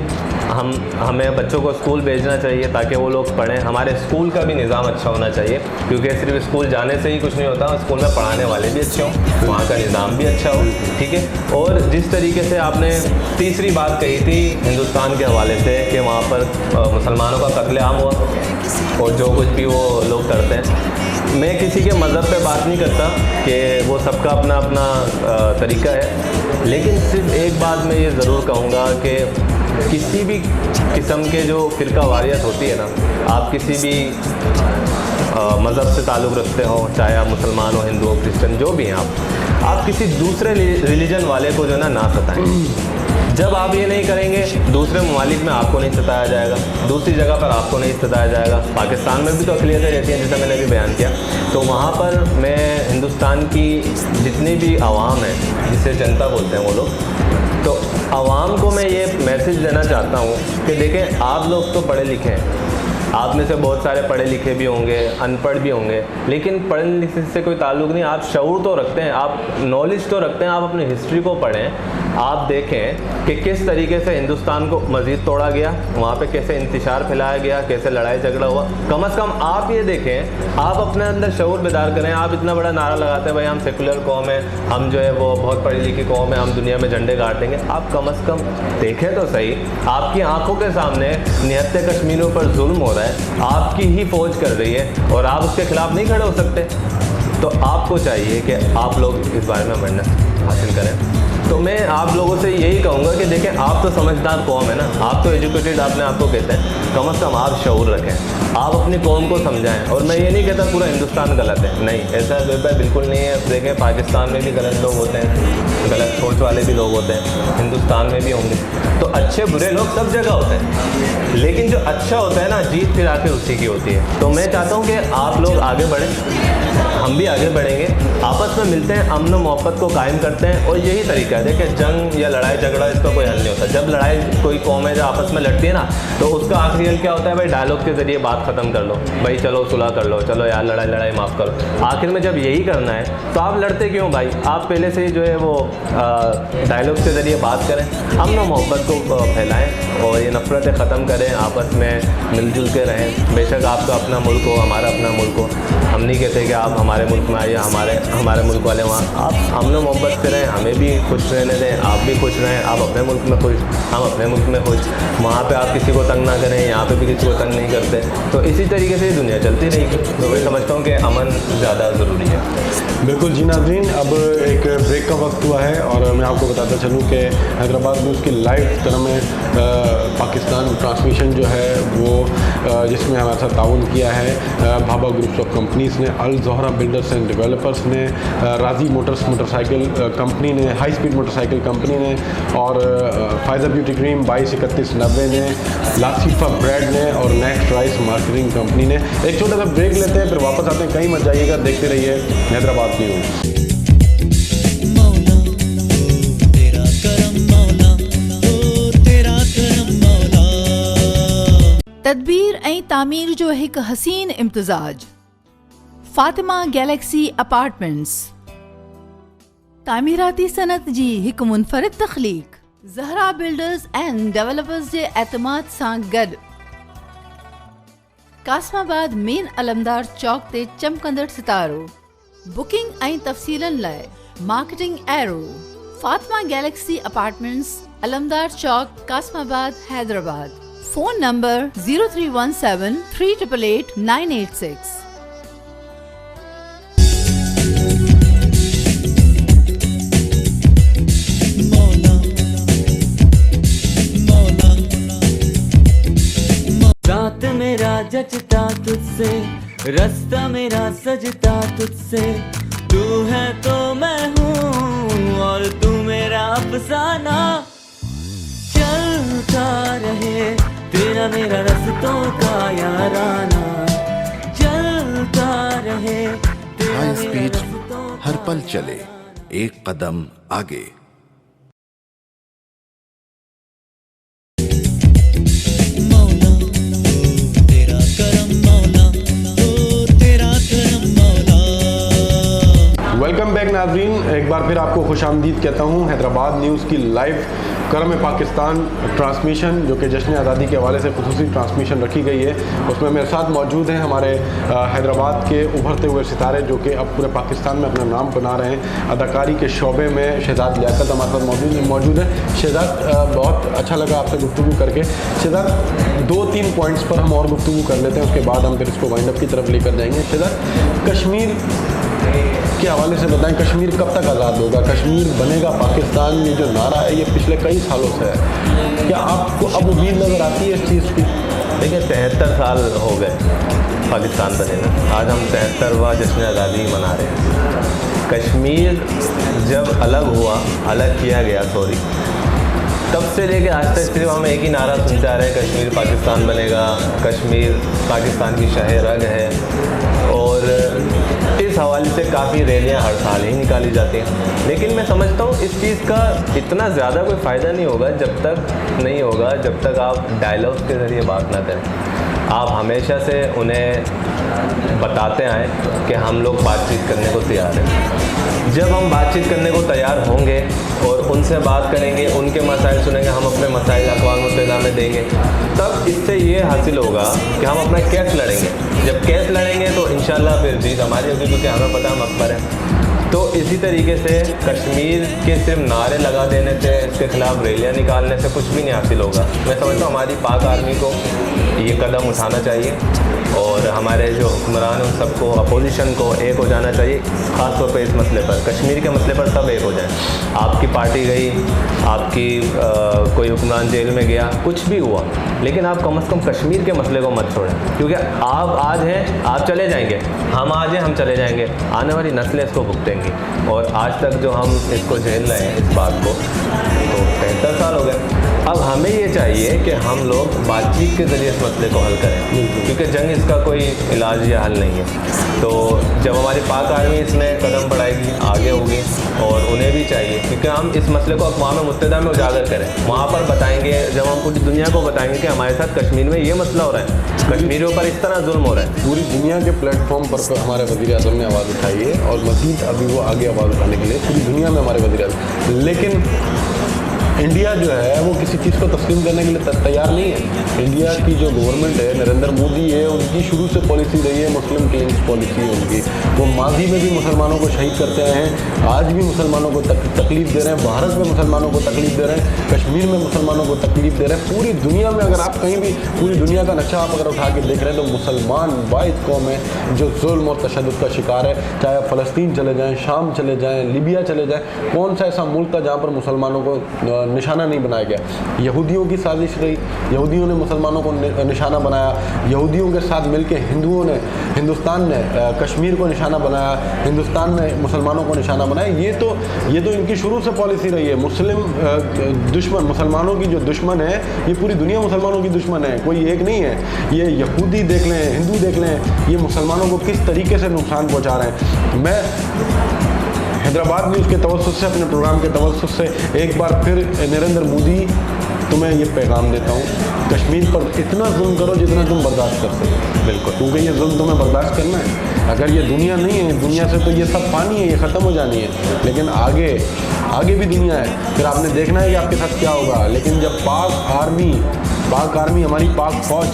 हमें बच्चों को स्कूल भेजना चाहिए ताकि वो लोग पढ़ें। हमारे स्कूल का भी निज़ाम अच्छा होना चाहिए, क्योंकि सिर्फ स्कूल जाने से ही कुछ नहीं होता, स्कूल में पढ़ाने वाले भी अच्छे हों, वहाँ का निज़ाम भी अच्छा हो, ठीक है। और जिस तरीके से आपने तीसरी बात कही थी हिंदुस्तान के हवाले से कि वहाँ पर मुसलमानों का कत्लेआम हुआ और जो कुछ भी वो लोग करते हैं, मैं किसी के मज़हब पे बात नहीं करता कि वो सबका अपना अपना तरीका है, लेकिन सिर्फ एक बात मैं ये ज़रूर कहूँगा कि किसी भी किस्म के जो फ़िरका वारियत होती है ना, आप किसी भी मज़हब से ताल्लुक़ रखते हो, चाहे आप मुसलमान हो, हिंदू हो, क्रिश्चियन, जो भी हैं आप किसी दूसरे रिलीजन वाले को जो ना सताएं। जब आप ये नहीं करेंगे, दूसरे ममालिक में आपको नहीं सताया जाएगा, दूसरी जगह पर आपको नहीं सताया जाएगा। पाकिस्तान में भी तो अक़लियतें रहती हैं, जैसा मैंने भी बयान किया, तो वहाँ पर मैं हिंदुस्तान की जितनी भी आवाम है, जिसे जनता बोलते हैं वो लोग, तो आवाम को मैं ये मैसेज देना चाहता हूँ कि देखें, आप लोग तो पढ़े लिखे हैं, आप में से बहुत सारे पढ़े लिखे भी होंगे, अनपढ़ भी होंगे, लेकिन पढ़ने लिखने से कोई ताल्लुक़ नहीं। आप शऊर तो रखते हैं, आप नॉलेज तो रखते हैं, आप अपनी हिस्ट्री को पढ़ें, आप देखें कि किस तरीके से हिंदुस्तान को मज़ीद तोड़ा गया, वहाँ पे कैसे इंतशार फैलाया गया, कैसे लड़ाई झगड़ा हुआ। कम से कम आप ये देखें, आप अपने अंदर शऊर बेदार करें। आप इतना बड़ा नारा लगाते हैं भाई हम सेकुलर कौम है, हम जो है वो बहुत पढ़ी लिखी कौम है, हम दुनिया में झंडे गाड़ देंगे। आप कम से कम देखें तो सही, आपकी आंखों के सामने निहत्ते कश्मीरियों पर जुल्म हो रहा है, आपकी ही फौज कर रही है और आप उसके खिलाफ नहीं खड़े हो सकते। तो आपको चाहिए कि आप लोग इस बारे में अवेयरनेस हासिल करें। तो मैं आप लोगों से यही कहूँगा कि देखें, आप तो समझदार कौम है ना, आप तो एजुकेटेड अपने आप को कहते हैं, कम से कम आप शऊर रखें, आप अपनी कौम को समझाएं। और मैं ये नहीं कहता पूरा हिंदुस्तान गलत है, नहीं, ऐसा बिल्कुल नहीं है। देखें, पाकिस्तान में भी गलत लोग होते हैं, गलत सोच वाले भी लोग होते हैं, हिंदुस्तान में भी होंगे, तो अच्छे बुरे लोग सब जगह होते हैं, लेकिन जो अच्छा होता है ना, जीत फिर आके उसी की होती है। तो मैं चाहता हूँ कि आप लोग आगे बढ़ें, हम भी आगे बढ़ेंगे, आपस में मिलते हैं, अमन मोहब्बत को कायम करते हैं। और यही तरीका है, देखिए, जंग या लड़ाई झगड़ा इसका कोई हल नहीं होता। जब लड़ाई कोई कौम है जो आपस में लड़ती है ना, तो उसका आखिरी हल क्या होता है भाई, डायलॉग के ज़रिए बात ख़त्म कर लो, भाई चलो सुलह कर लो, चलो यार लड़ाई माफ़ करो। आखिर में जब यही करना है तो आप लड़ते क्यों भाई, आप पहले से ही जो है वो डायलॉग के ज़रिए बात करें, अमन मोहब्बत को फैलाएँ और ये नफ़रतें ख़त्म करें, आपस में मिलजुल के रहें। बेशक आपका अपना मुल्क हो, हमारा अपना मुल्क हो, हम नहीं कहते कि आप हमारे मुल्क में आइए, हमारे मुल्क वाले वहाँ, आप अमन मोहब्बत से रहें, हमें भी खुश रहने दें, आप भी खुश रहें, आप अपने मुल्क में खुश, हम अपने मुल्क में खुश, वहाँ पे आप किसी को तंग ना करें, यहाँ पे भी किसी को तंग नहीं करते। तो इसी तरीके से दुनिया चलती रहेगी। तो मैं समझता हूँ कि अमन ज़्यादा ज़रूरी है। बिल्कुल जी नाज़रीन, अब एक ब्रेक का वक्त हुआ है और मैं आपको बताता चलूँ कि हैदराबाद न्यूज़ की लाइव तरह में पाकिस्तान ट्रांसमिशन जो है वो जिसमें हमारे साथ ताउन किया है भाभा ग्रुप्स ऑफ कंपनीज़ ने, अल ज़ोहरा बिल्डर्स एंड डेवलपर्स ने, राजी मोटर्स मोटरसाइकिल कंपनी ने, हाई स्पीड मोटरसाइकिल कंपनी ने, और फ़ायदा ब्यूटी क्रीम 223190 ने, लासीफा ब्रेड ने और नेक्स्ट राइस मार्केटिंग कंपनी ने। एक छोटा सा ब्रेक लेते हैं, फिर वापस आते हैं। कहीं मत जाइएगा, देखते रहिए हैदराबाद न्यूज़। तदबीर ऐं तामीर जो हिकु हसीन इम्तिजाज, फातिमा गैलेक्सी अपार्टमेंट्स, तामीराती सनत जी हिकु मुनफरिद तख्लीक, ज़हरा बिल्डर्स एंड डेवलपर्स जे एतमाद सां गॾु कासमाबाद मेन अलमदार चौक ते चमकंदड़ सितारो। बुकिंग ऐं तफ़सीलन लाइ marketing arrow, Fatima galaxy apartments, Alamdar Chowk, Qasimabad, Hyderabad. Phone number 0317 388 986। रात मेरा जचता तुझसे, रास्ता मेरा सजता तुझसे, तू है तो मैं हूँ और तू मेरा अफसाना। चलता रहे तेरा मेरा रास्तों का याराना, चलता रहे तेरा हाई मेरा स्पीड रास्तों का हर पल चले, एक कदम आगे। वेलकम बैक नाजरीन, एक बार फिर आपको खुशामदीद कहता हूँ। हैदराबाद न्यूज़ की लाइव करम पाकिस्तान ट्रांसमिशन जो कि जश्न आज़ादी के हवाले से खुसूसी ट्रांसमिशन रखी गई है, उसमें मेरे साथ मौजूद हैं हमारे हैदराबाद के उभरते हुए सितारे जो कि अब पूरे पाकिस्तान में अपना नाम बना रहे हैं। अदाकारी के शोबे में शहजाद लियाकत हमारे साथ मौजूद है। शहजाद, बहुत अच्छा लगा आपसे गुफ्तगू करके। शहजाद, 2-3 पॉइंट्स पर हम और गुफ्तगू कर लेते हैं, उसके बाद हम फिर इसको वाइंड अप की तरफ लेकर जाएंगे। शहजाद, कश्मीर के हवाले से बताएं, कश्मीर कब तक आज़ाद होगा, कश्मीर बनेगा पाकिस्तान, ये जो नारा है ये पिछले कई सालों से है, क्या आपको अब उम्मीद नज़र आती है इस चीज़ की? देखिए, 73 साल हो गए पाकिस्तान बने ना, आज हम 73वां जश्न आज़ादी मना रहे हैं। कश्मीर जब अलग किया गया तब से लेके आज तक सिर्फ हम एक ही नारा सुनते आ रहे हैं, कश्मीर पाकिस्तान बनेगा, कश्मीर पाकिस्तान की शाह रग है, और इस हवाले से काफ़ी रैलियाँ हर साल ही निकाली जाती हैं। लेकिन मैं समझता हूँ इस चीज़ का इतना ज़्यादा कोई फ़ायदा नहीं होगा जब तक आप डायलॉग्स के ज़रिए बात ना करें। आप हमेशा से उन्हें बताते आएँ कि हम लोग बातचीत करने को तैयार हैं। जब हम बातचीत करने को तैयार होंगे और उनसे बात करेंगे, उनके मसाइल सुनेंगे, हम अपने मसाइल अक़वाम मुत्तहिदा में देंगे, तब इससे ये हासिल होगा कि हम अपना केस लड़ेंगे। जब केस लड़ेंगे तो इंशाल्लाह फिर जीत हमारी होगी, क्योंकि हमें पता है हम अकबर हैं। तो इसी तरीके से कश्मीर के सिर्फ नारे लगा देने से, इसके ख़िलाफ़ रैलियाँ निकालने से कुछ भी नहीं हासिल होगा। मैं समझता हूँ हमारी पाक आर्मी को ये कदम उठाना चाहिए और हमारे जो हुक्मरान उन सबको, अपोजिशन को एक हो जाना चाहिए, ख़ास तौर पे इस मसले पर, कश्मीर के मसले पर सब एक हो जाए। आपकी पार्टी गई, आपकी कोई हुक्मरान जेल में गया, कुछ भी हुआ, लेकिन आप कम से कम कश्मीर के मसले को मत छोड़ें, क्योंकि आप आज हैं, आप चले जाएंगे, हम आज हैं, हम चले जाएंगे, आने वाली नस्लें इसको भुगतेंगी। और आज तक जो हम इसको झेल रहे हैं इस बात को, तो 73 साल हो गए। अब हमें ये चाहिए कि हम लोग बातचीत के ज़रिए इस मसले को हल करें, क्योंकि जंग इसका कोई इलाज या हल नहीं है। तो जब हमारी पाक आर्मी इसमें कदम बढ़ाएगी, आगे होगी, और उन्हें भी चाहिए, क्योंकि हम इस मसले को अक़वाम मुत्तहिदा में उजागर करें, वहाँ पर बताएंगे, जब हम पूरी दुनिया को बताएंगे कि हमारे साथ कश्मीर में ये मसला हो रहा है, कश्मीरियों पर इस तरह जुल्म हो रहा है। पूरी दुनिया के प्लेटफॉर्म पर हमारे वज़ीर आज़म ने आवाज़ उठाई है और मज़ीद अभी वो आगे आवाज़ उठाने के लिए पूरी दुनिया में हमारे वज़ीर आज़म, लेकिन इंडिया जो है वो किसी चीज़ को तस्लीम करने के लिए तैयार नहीं है। इंडिया की जो गवर्नमेंट है, नरेंद्र मोदी है, उनकी शुरू से पॉलिसी रही है मुस्लिम क्लिंग्स पॉलिसी है उनकी। वो माजी में भी मुसलमानों को शहीद करते हैं, आज भी मुसलमानों को तकलीफ़ दे रहे हैं, भारत में मुसलमानों को तकलीफ़ दे रहे हैं, कश्मीर में मुसलमानों को तकलीफ़ दे रहे हैं। पूरी दुनिया में अगर आप कहीं भी पूरी दुनिया का नक्शा आप अगर उठा के देख रहे हैं तो मुसलमान वाहिद कौम है जो जुल्म और तशद्दुद का शिकार है। चाहे आप फ़लस्तीन चले जाएँ, शाम चले जाएँ, लीबिया चले जाएँ, कौन सा ऐसा मुल्क था जहाँ पर मुसलमानों को निशाना नहीं बनाया गया? यहूदियों की साजिश रही, यहूदियों ने मुसलमानों को निशाना बनाया, यहूदियों के साथ मिलकर हिंदुस्तान ने कश्मीर को निशाना बनाया, हिंदुस्तान ने मुसलमानों को निशाना बनाया। ये तो इनकी शुरू से पॉलिसी रही है। मुस्लिम दुश्मन, मुसलमानों की जो दुश्मन है, ये पूरी दुनिया मुसलमानों की दुश्मन है, कोई एक नहीं है। ये यहूदी देख लें, हिंदू देख लें, ये मुसलमानों को किस तरीके से नुकसान पहुँचा रहे हैं। मैं हैदराबाद न्यूज़ के तवज्जुह से, अपने प्रोग्राम के तवज्जुह से एक बार फिर नरेंद्र मोदी तुम्हें ये पैगाम देता हूँ, कश्मीर पर इतना जुल्म करो जितना तुम बर्दाश्त कर सको। बिल्कुल, क्योंकि ये जुल्म तुम्हें बर्दाश्त करना है। अगर ये दुनिया नहीं है, दुनिया से तो ये सब पानी है, ये ख़त्म हो जानी है, लेकिन आगे भी दुनिया है, फिर आपने देखना है कि आपके साथ क्या होगा। लेकिन जब पाक आर्मी हमारी पाक फौज,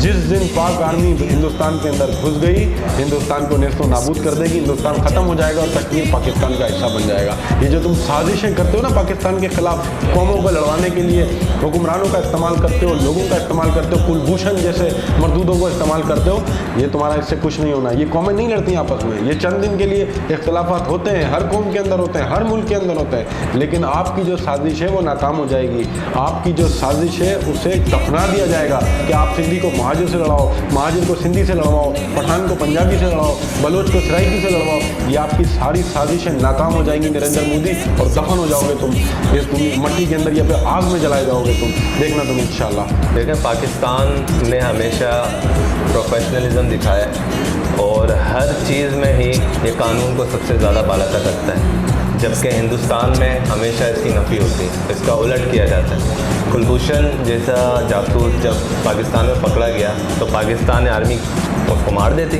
जिस दिन पाक आर्मी हिंदुस्तान के अंदर घुस गई, हिंदुस्तान को नेस्तो नाबूद कर देगी, हिंदुस्तान ख़त्म हो जाएगा और कश्मीर पाकिस्तान का हिस्सा बन जाएगा। ये जो तुम साजिशें करते हो ना पाकिस्तान के ख़िलाफ़, कौमों को लड़वाने के लिए हुक्मरानों का इस्तेमाल करते हो, लोगों का इस्तेमाल करते हो, कुलभूषण जैसे मरदूदों को इस्तेमाल करते हो, ये तुम्हारा इससे कुछ नहीं होना। ये कौमें नहीं लड़ती आपस में, ये चंद दिन के लिए इख्तलाफात होते हैं, हर कौम के अंदर होते हैं, हर मुल्क के अंदर होते हैं, लेकिन आपकी जो साजिश है वो नाकाम हो जाएगी। आपकी जो साजिश है उसे दफना दिया जाएगा कि आप सिंधी को महाजिर से लड़ाओ, महाजिर को सिंधी से लड़वाओ, पठान को पंजाबी से लड़ाओ, बलोच को सराइकी से लड़वाओ। ये आपकी सारी साजिशें नाकाम हो जाएंगी नरेंद्र मोदी, और दफन हो जाओगे तुम इस मट्टी के अंदर, या फिर आग में जलाए जाओगे तुम, देखना तुम इंशाल्लाह। देखिए, पाकिस्तान ने हमेशा प्रोफेशनलिज्म दिखाया है और हर चीज़ में ही ये कानून को सबसे ज़्यादा बाला तक रखता है। जबकि हिंदुस्तान में हमेशा इसकी नफ़ी होती है, इसका उलट किया जाता है। कुलभूषण जैसा जासूस जब पाकिस्तान में पकड़ा गया तो पाकिस्तान आर्मी उसको मार देती,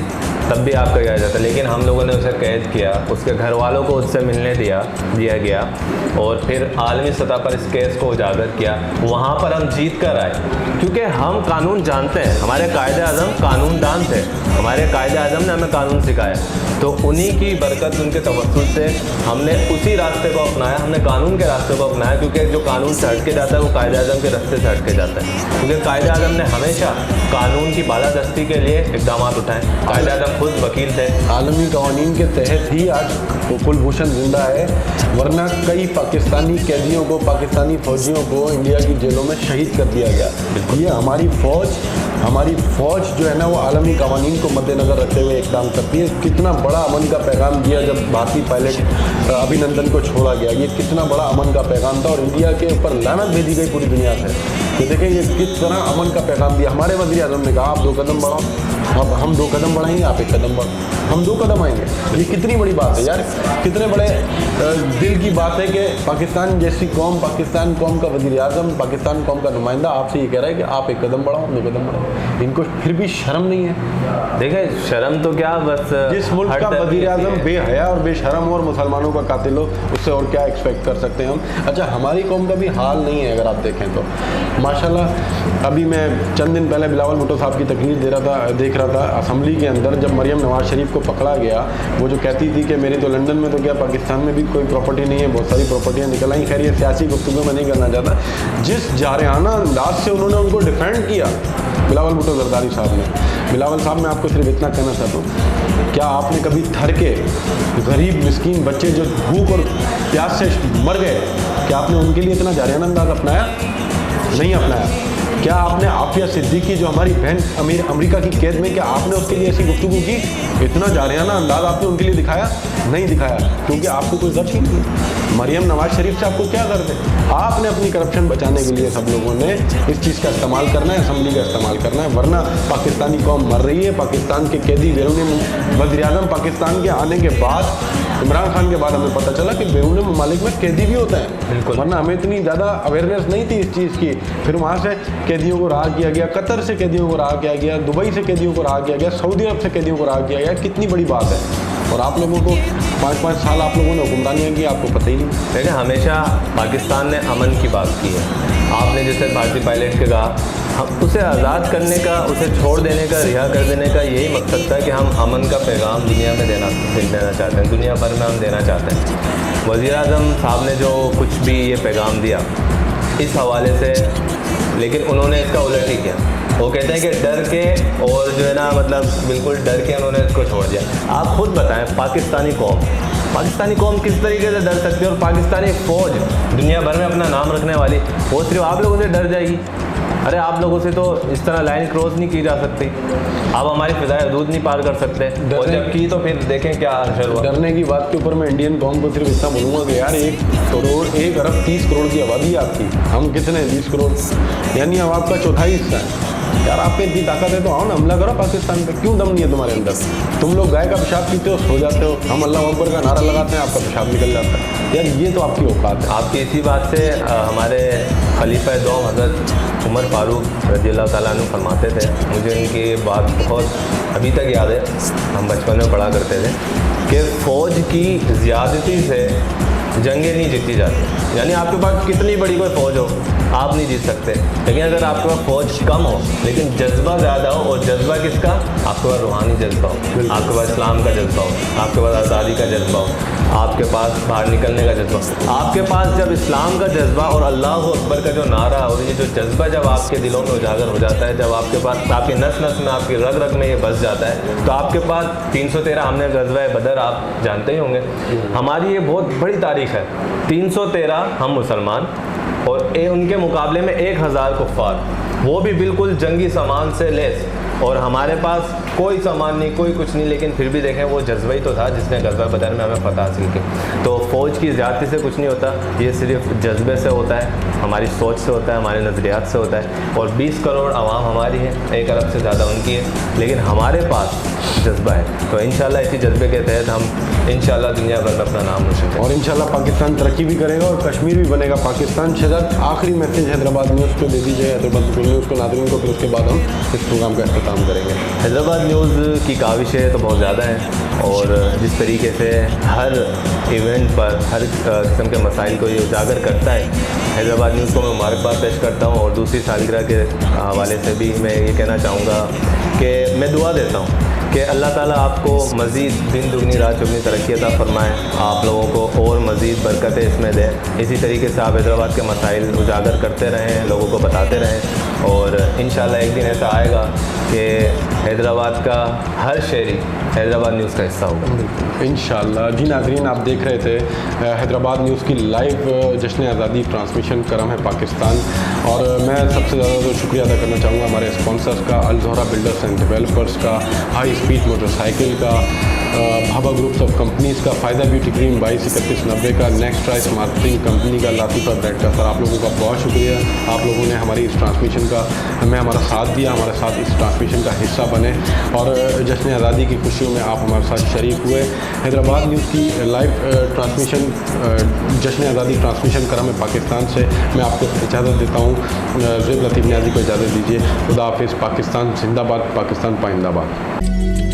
तब भी आपका किया जाता, लेकिन हम लोगों ने उसे कैद किया, उसके घर वालों को उससे मिलने दिया गया और फिर आलमी सतह पर इस केस को उजागर किया। वहाँ पर हम जीत कर आए क्योंकि हम कानून जानते हैं, हमारे कायदे आज़म कानूनदान थे, हमारे कायदे आज़म ने हमें कानून सिखाया, तो उन्हीं की बरकत, उनके तवज्जुह से हमने उसी रास्ते को अपनाया, हमने कानून के रास्ते को अपनाया, क्योंकि जो कानून से हट के जाता है वो कायदे आज़म के रास्ते से हट के जाता है, क्योंकि कायदे आज़म ने हमेशा कानून की बालादस्ती के लिए इक़दाम उठाए। कायदे आज़म खुद वकील थे। आलमी कवानीन के तहत ही आज कुलभूषण जिंदा है, वरना कई पाकिस्तानी कैदियों को, पाकिस्तानी फौजियों को इंडिया की जेलों में शहीद कर दिया गया। ये हमारी फ़ौज जो है ना, वो आलमी कवानीन को मद्देनज़र रखते हुए इक़दाम करती है। कितना बड़ा अमन का पैगाम दिया जब भारतीय पायलट अभिनंदन को छोड़ा गया, ये कितना बड़ा अमन का पैगाम था और इंडिया के ऊपर लानत भेजी गई पूरी दुनिया से। तो देखें ये किस तरह अमन का पैगाम दिया। हमारे वज़ीर आज़म ने कहा आप 2 कदम बढ़ाओ, अब हम 2 कदम बढ़ाएंगे, आप 1 कदम बढ़ाओ, हम 2 कदम आएंगे। ये कितनी बड़ी बात है यार, कितने बड़े दिल की बात है कि पाकिस्तान जैसी कौम, पाकिस्तान कौम का वज़ीर आज़म, पाकिस्तान कौम का नुमाइंदा आपसे ये कह रहा है कि आप 1 कदम बढ़ाओ, 2 कदम बढ़ाओ। इनको फिर भी शर्म नहीं है। देखें शर्म तो क्या, बस जिस मुल्क का वज़ीर आज़म बेहया और बेशरम और मुसलमानों का कातिल हो, उससे और क्या एक्सपेक्ट कर सकते हैं हम। अच्छा, हमारी कौम का भी हाल नहीं है अगर आप देखें तो। माशाल्लाह अभी मैं चंद दिन पहले बिलावल भुट्टो साहब की तकरीर देख रहा था असेंबली के अंदर, जब मरियम नवाज शरीफ को पकड़ा गया, वो जो कहती थी कि मेरी तो लंदन में तो क्या पाकिस्तान में भी कोई प्रॉपर्टी नहीं है, बहुत सारी प्रॉपर्टियाँ निकल आई। खैर ये सियासी गुफ्तगू में नहीं करना चाहता। जिस जारहाना अंदाज से उन्होंने उनको डिफेंड किया बिलावल भुट्टो जरदारी साहब ने, बिलावल साहब मैं आपको सिर्फ इतना कहना चाहता हूँ, क्या आपने कभी थर के गरीब मिस्कीन बच्चे जो भूख और प्यास से मर गए, क्या आपने उनके लिए इतना जारहाना अंदाज अपनाया? नहीं अपनाया। क्या आपने आफिया सिद्दीकी जो हमारी बहन अमेरिका की कैद में, क्या आपने उसके लिए ऐसी गुफ्तगू की? इतना जारहाना अंदाज आपने उनके लिए दिखाया? नहीं दिखाया, क्योंकि आपको कोई गर्ज ही नहीं है। मरियम नवाज शरीफ से आपको क्या गर्ज है? आपने अपनी करप्शन बचाने के लिए सब लोगों ने इस चीज़ का इस्तेमाल करना है, असेंबली का इस्तेमाल करना है, वरना पाकिस्तानी कौम मर रही है। पाकिस्तान के कैदी बैरून वज़ीर आज़म पाकिस्तान के आने के बाद, इमरान खान के बाद हमें पता चला कि बैरून ममालिक में कैदी भी होते हैं, वरना हमें इतनी ज़्यादा अवेयरनेस नहीं थी इस चीज़ की। फिर वहाँ से कैदियों को रहा किया गया, कतर से कैदियों को रहा किया गया, दुबई से कैदियों को रहा किया गया, सऊदी अरब से कैदियों को रहा किया गया। कितनी बड़ी बात है। और आप लोगों को 5-5 साल आप लोगों ने हुक्मरानियाँ की, आपको पता ही नहीं। देखिए हमेशा पाकिस्तान ने अमन की बात की है। आपने जैसे भारतीय पायलट के कहा, हम उसे आज़ाद करने का, उसे छोड़ देने का, रिहा कर देने का यही मकसद था कि हम अमन का पैगाम दुनिया में देना चाहते हैं, दुनिया भर में हम देना चाहते हैं। वज़ीर आज़म साहब ने जो कुछ भी ये पैगाम दिया इस हवाले से, लेकिन उन्होंने इसका उलट ही किया। वो कहते हैं कि डर के और जो है ना, मतलब बिल्कुल डर के उन्होंने इसको छोड़ दिया। आप खुद बताएं, पाकिस्तानी कौम किस तरीके से डर सकती है, और पाकिस्तानी फ़ौज दुनिया भर में अपना नाम रखने वाली, वो सिर्फ आप लोगों से डर जाएगी? अरे आप लोगों से तो इस तरह लाइन क्रॉस नहीं की जा सकती, आप हमारी फ़िज़ाए हदूद नहीं पार कर सकते, और जब की तो फिर देखें क्या हशर हुआ। डरने की बात के ऊपर मैं इंडियन कौम को सिर्फ इतना बोलूँगा कि यार 1 अरब 30 करोड़ की आबादी है आपकी, हम कितने 20 करोड़, यानी हम आपका 1/4 हिस्सा है। यार आप पे इतनी ताकत है तो आओ ना, हमला करो पाकिस्तान पे। क्यों दम नहीं है तुम्हारे अंदर? तुम लोग गाय का पेशाब पीते हो, सो जाते हो, हम अल्लाह अकबर का नारा लगाते हैं, आपका पेशाब निकल जाता है। यार ये तो आपकी औकात है। आपकी इसी बात से हमारे खलीफा दौम हज़रत उमर फारूक रज़ियल्लाहु ताला अन्हु फरमाते थे, मुझे उनकी बात बहुत अभी तक याद है, हम बचपन में पढ़ा करते थे कि फ़ौज की ज़्यादती से जंगें नहीं जीती जाती। यानी आपके पास कितनी बड़ी कोई फ़ौज हो, आप नहीं जीत सकते, लेकिन अगर आपके पास फ़ौज कम हो लेकिन जज्बा ज़्यादा हो, और जज्बा किसका? आपके पास रूहानी जज्बा हो, आपके पास इस्लाम का जज्बा हो, आपके पास आज़ादी का जज्बा हो, आपके पास बाहर निकलने का जज्बा, आपके पास जब इस्लाम का जज्बा और अल्लाह अकबर का जो नारा और ये जो जज्बा जब आपके दिलों में उजागर हो जाता है, जब आपके पास आपकी नस नस में, आपकी रग रग में ये बस जाता है, तो आपके पास 313 हमने ग़ज़वा बदर आप जानते ही होंगे, हमारी ये बहुत बड़ी तारीख़ है। 313 हम मुसलमान और उनके मुकाबले में 1000 कुफ़ार, वो भी बिल्कुल जंगी सामान से लेस, और हमारे पास कोई सामान नहीं, कोई कुछ नहीं, लेकिन फिर भी देखें वो जज्बा ही तो था जिसने ग़ज़वा बदर में हमें फ़तह हासिल की। तो फ़ौज की ज़्यादती से कुछ नहीं होता, ये सिर्फ जज्बे से होता है, हमारी सोच से होता है, हमारे नज़रियात से होता है। और 20 करोड़ आवाम हमारी है, 1 अरब से ज़्यादा उनकी है, लेकिन हमारे पास जज्बा है। तो इंशाल्लाह इसी जज्बे के तहत हम इंशाल्लाह दुनिया भर में अपना नाम रोशन करेंगे और इंशाल्लाह पाकिस्तान तरक्की भी करेगा और कश्मीर भी बनेगा पाकिस्तान। शहजाद, आखिरी मैसेज हैदराबाद न्यूज़ को दे दीजिए, हैदराबाद न्यूज़ को नाज़रीन को, फिर उसके बाद हम इस प्रोग्राम का अख्ताम करेंगे। हैदराबाद न्यूज़ की काविशें तो बहुत ज़्यादा हैं और जिस तरीके से हर इवेंट पर हर किस्म के मसाइल को ये उजागर करता है, हैदराबाद न्यूज़ को मैं मुबारकबाद पेश करता हूँ। और दूसरी सालगिरह के हवाले से भी मैं ये कहना चाहूँगा कि मैं दुआ देता हूँ कि अल्लाह ताला आपको मज़ीद दिन दुगनी रात चौगनी तरक्की अता फरमाए, आप लोगों को और मज़ीद बरकतें इसमें दें। इसी तरीके से आप हैदराबाद के मसाइल उजागर करते रहें, लोगों को बताते रहें और इंशाल्लाह एक दिन ऐसा आएगा कि हैदराबाद का हर शहरी हैदराबाद न्यूज़ का हिस्सा होगा इंशाल्लाह। जी नाज़रीन, आप देख रहे थे हैदराबाद न्यूज़ की लाइव जश्न आज़ादी ट्रांसमिशन करम है पाकिस्तान। और मैं सबसे ज़्यादा तो शुक्रिया अदा करना चाहूँगा हमारे स्पॉन्सर्स का, अल ज़ोहरा बिल्डर्स एंड डेवलपर्स का, हाई स्पीड मोटरसाइकिल का, भाभा ग्रुप्स ऑफ कंपनीज़ का, फ़ायदा ब्यूटी क्रीम 223190 का, नेक्स्ट ट्राइस मार्केटिंग कंपनी का, लातिफ़ा ब्रेड का। सर आप लोगों का बहुत शुक्रिया, आप लोगों ने हमारी इस ट्रांसमिशन का हमें हमारा साथ दिया, हमारे साथ इस ट्रांसमिशन का हिस्सा बने और जश्न आज़ादी की खुशियों में आप हमारे साथ शरीक हुए। हैदराबाद न्यूज़ की लाइव ट्रांसमिशन जश्न आज़ादी ट्रांसमिशन करम है पाकिस्तान से मैं आपको इजाज़त देता हूँ। ज़ुहैब लतीफ़ नियाज़ी को इजाज़त दीजिए। खुदा हाफिज़। पाकिस्तान जिंदाबाद, पाकिस्तान पाइंदाबाद।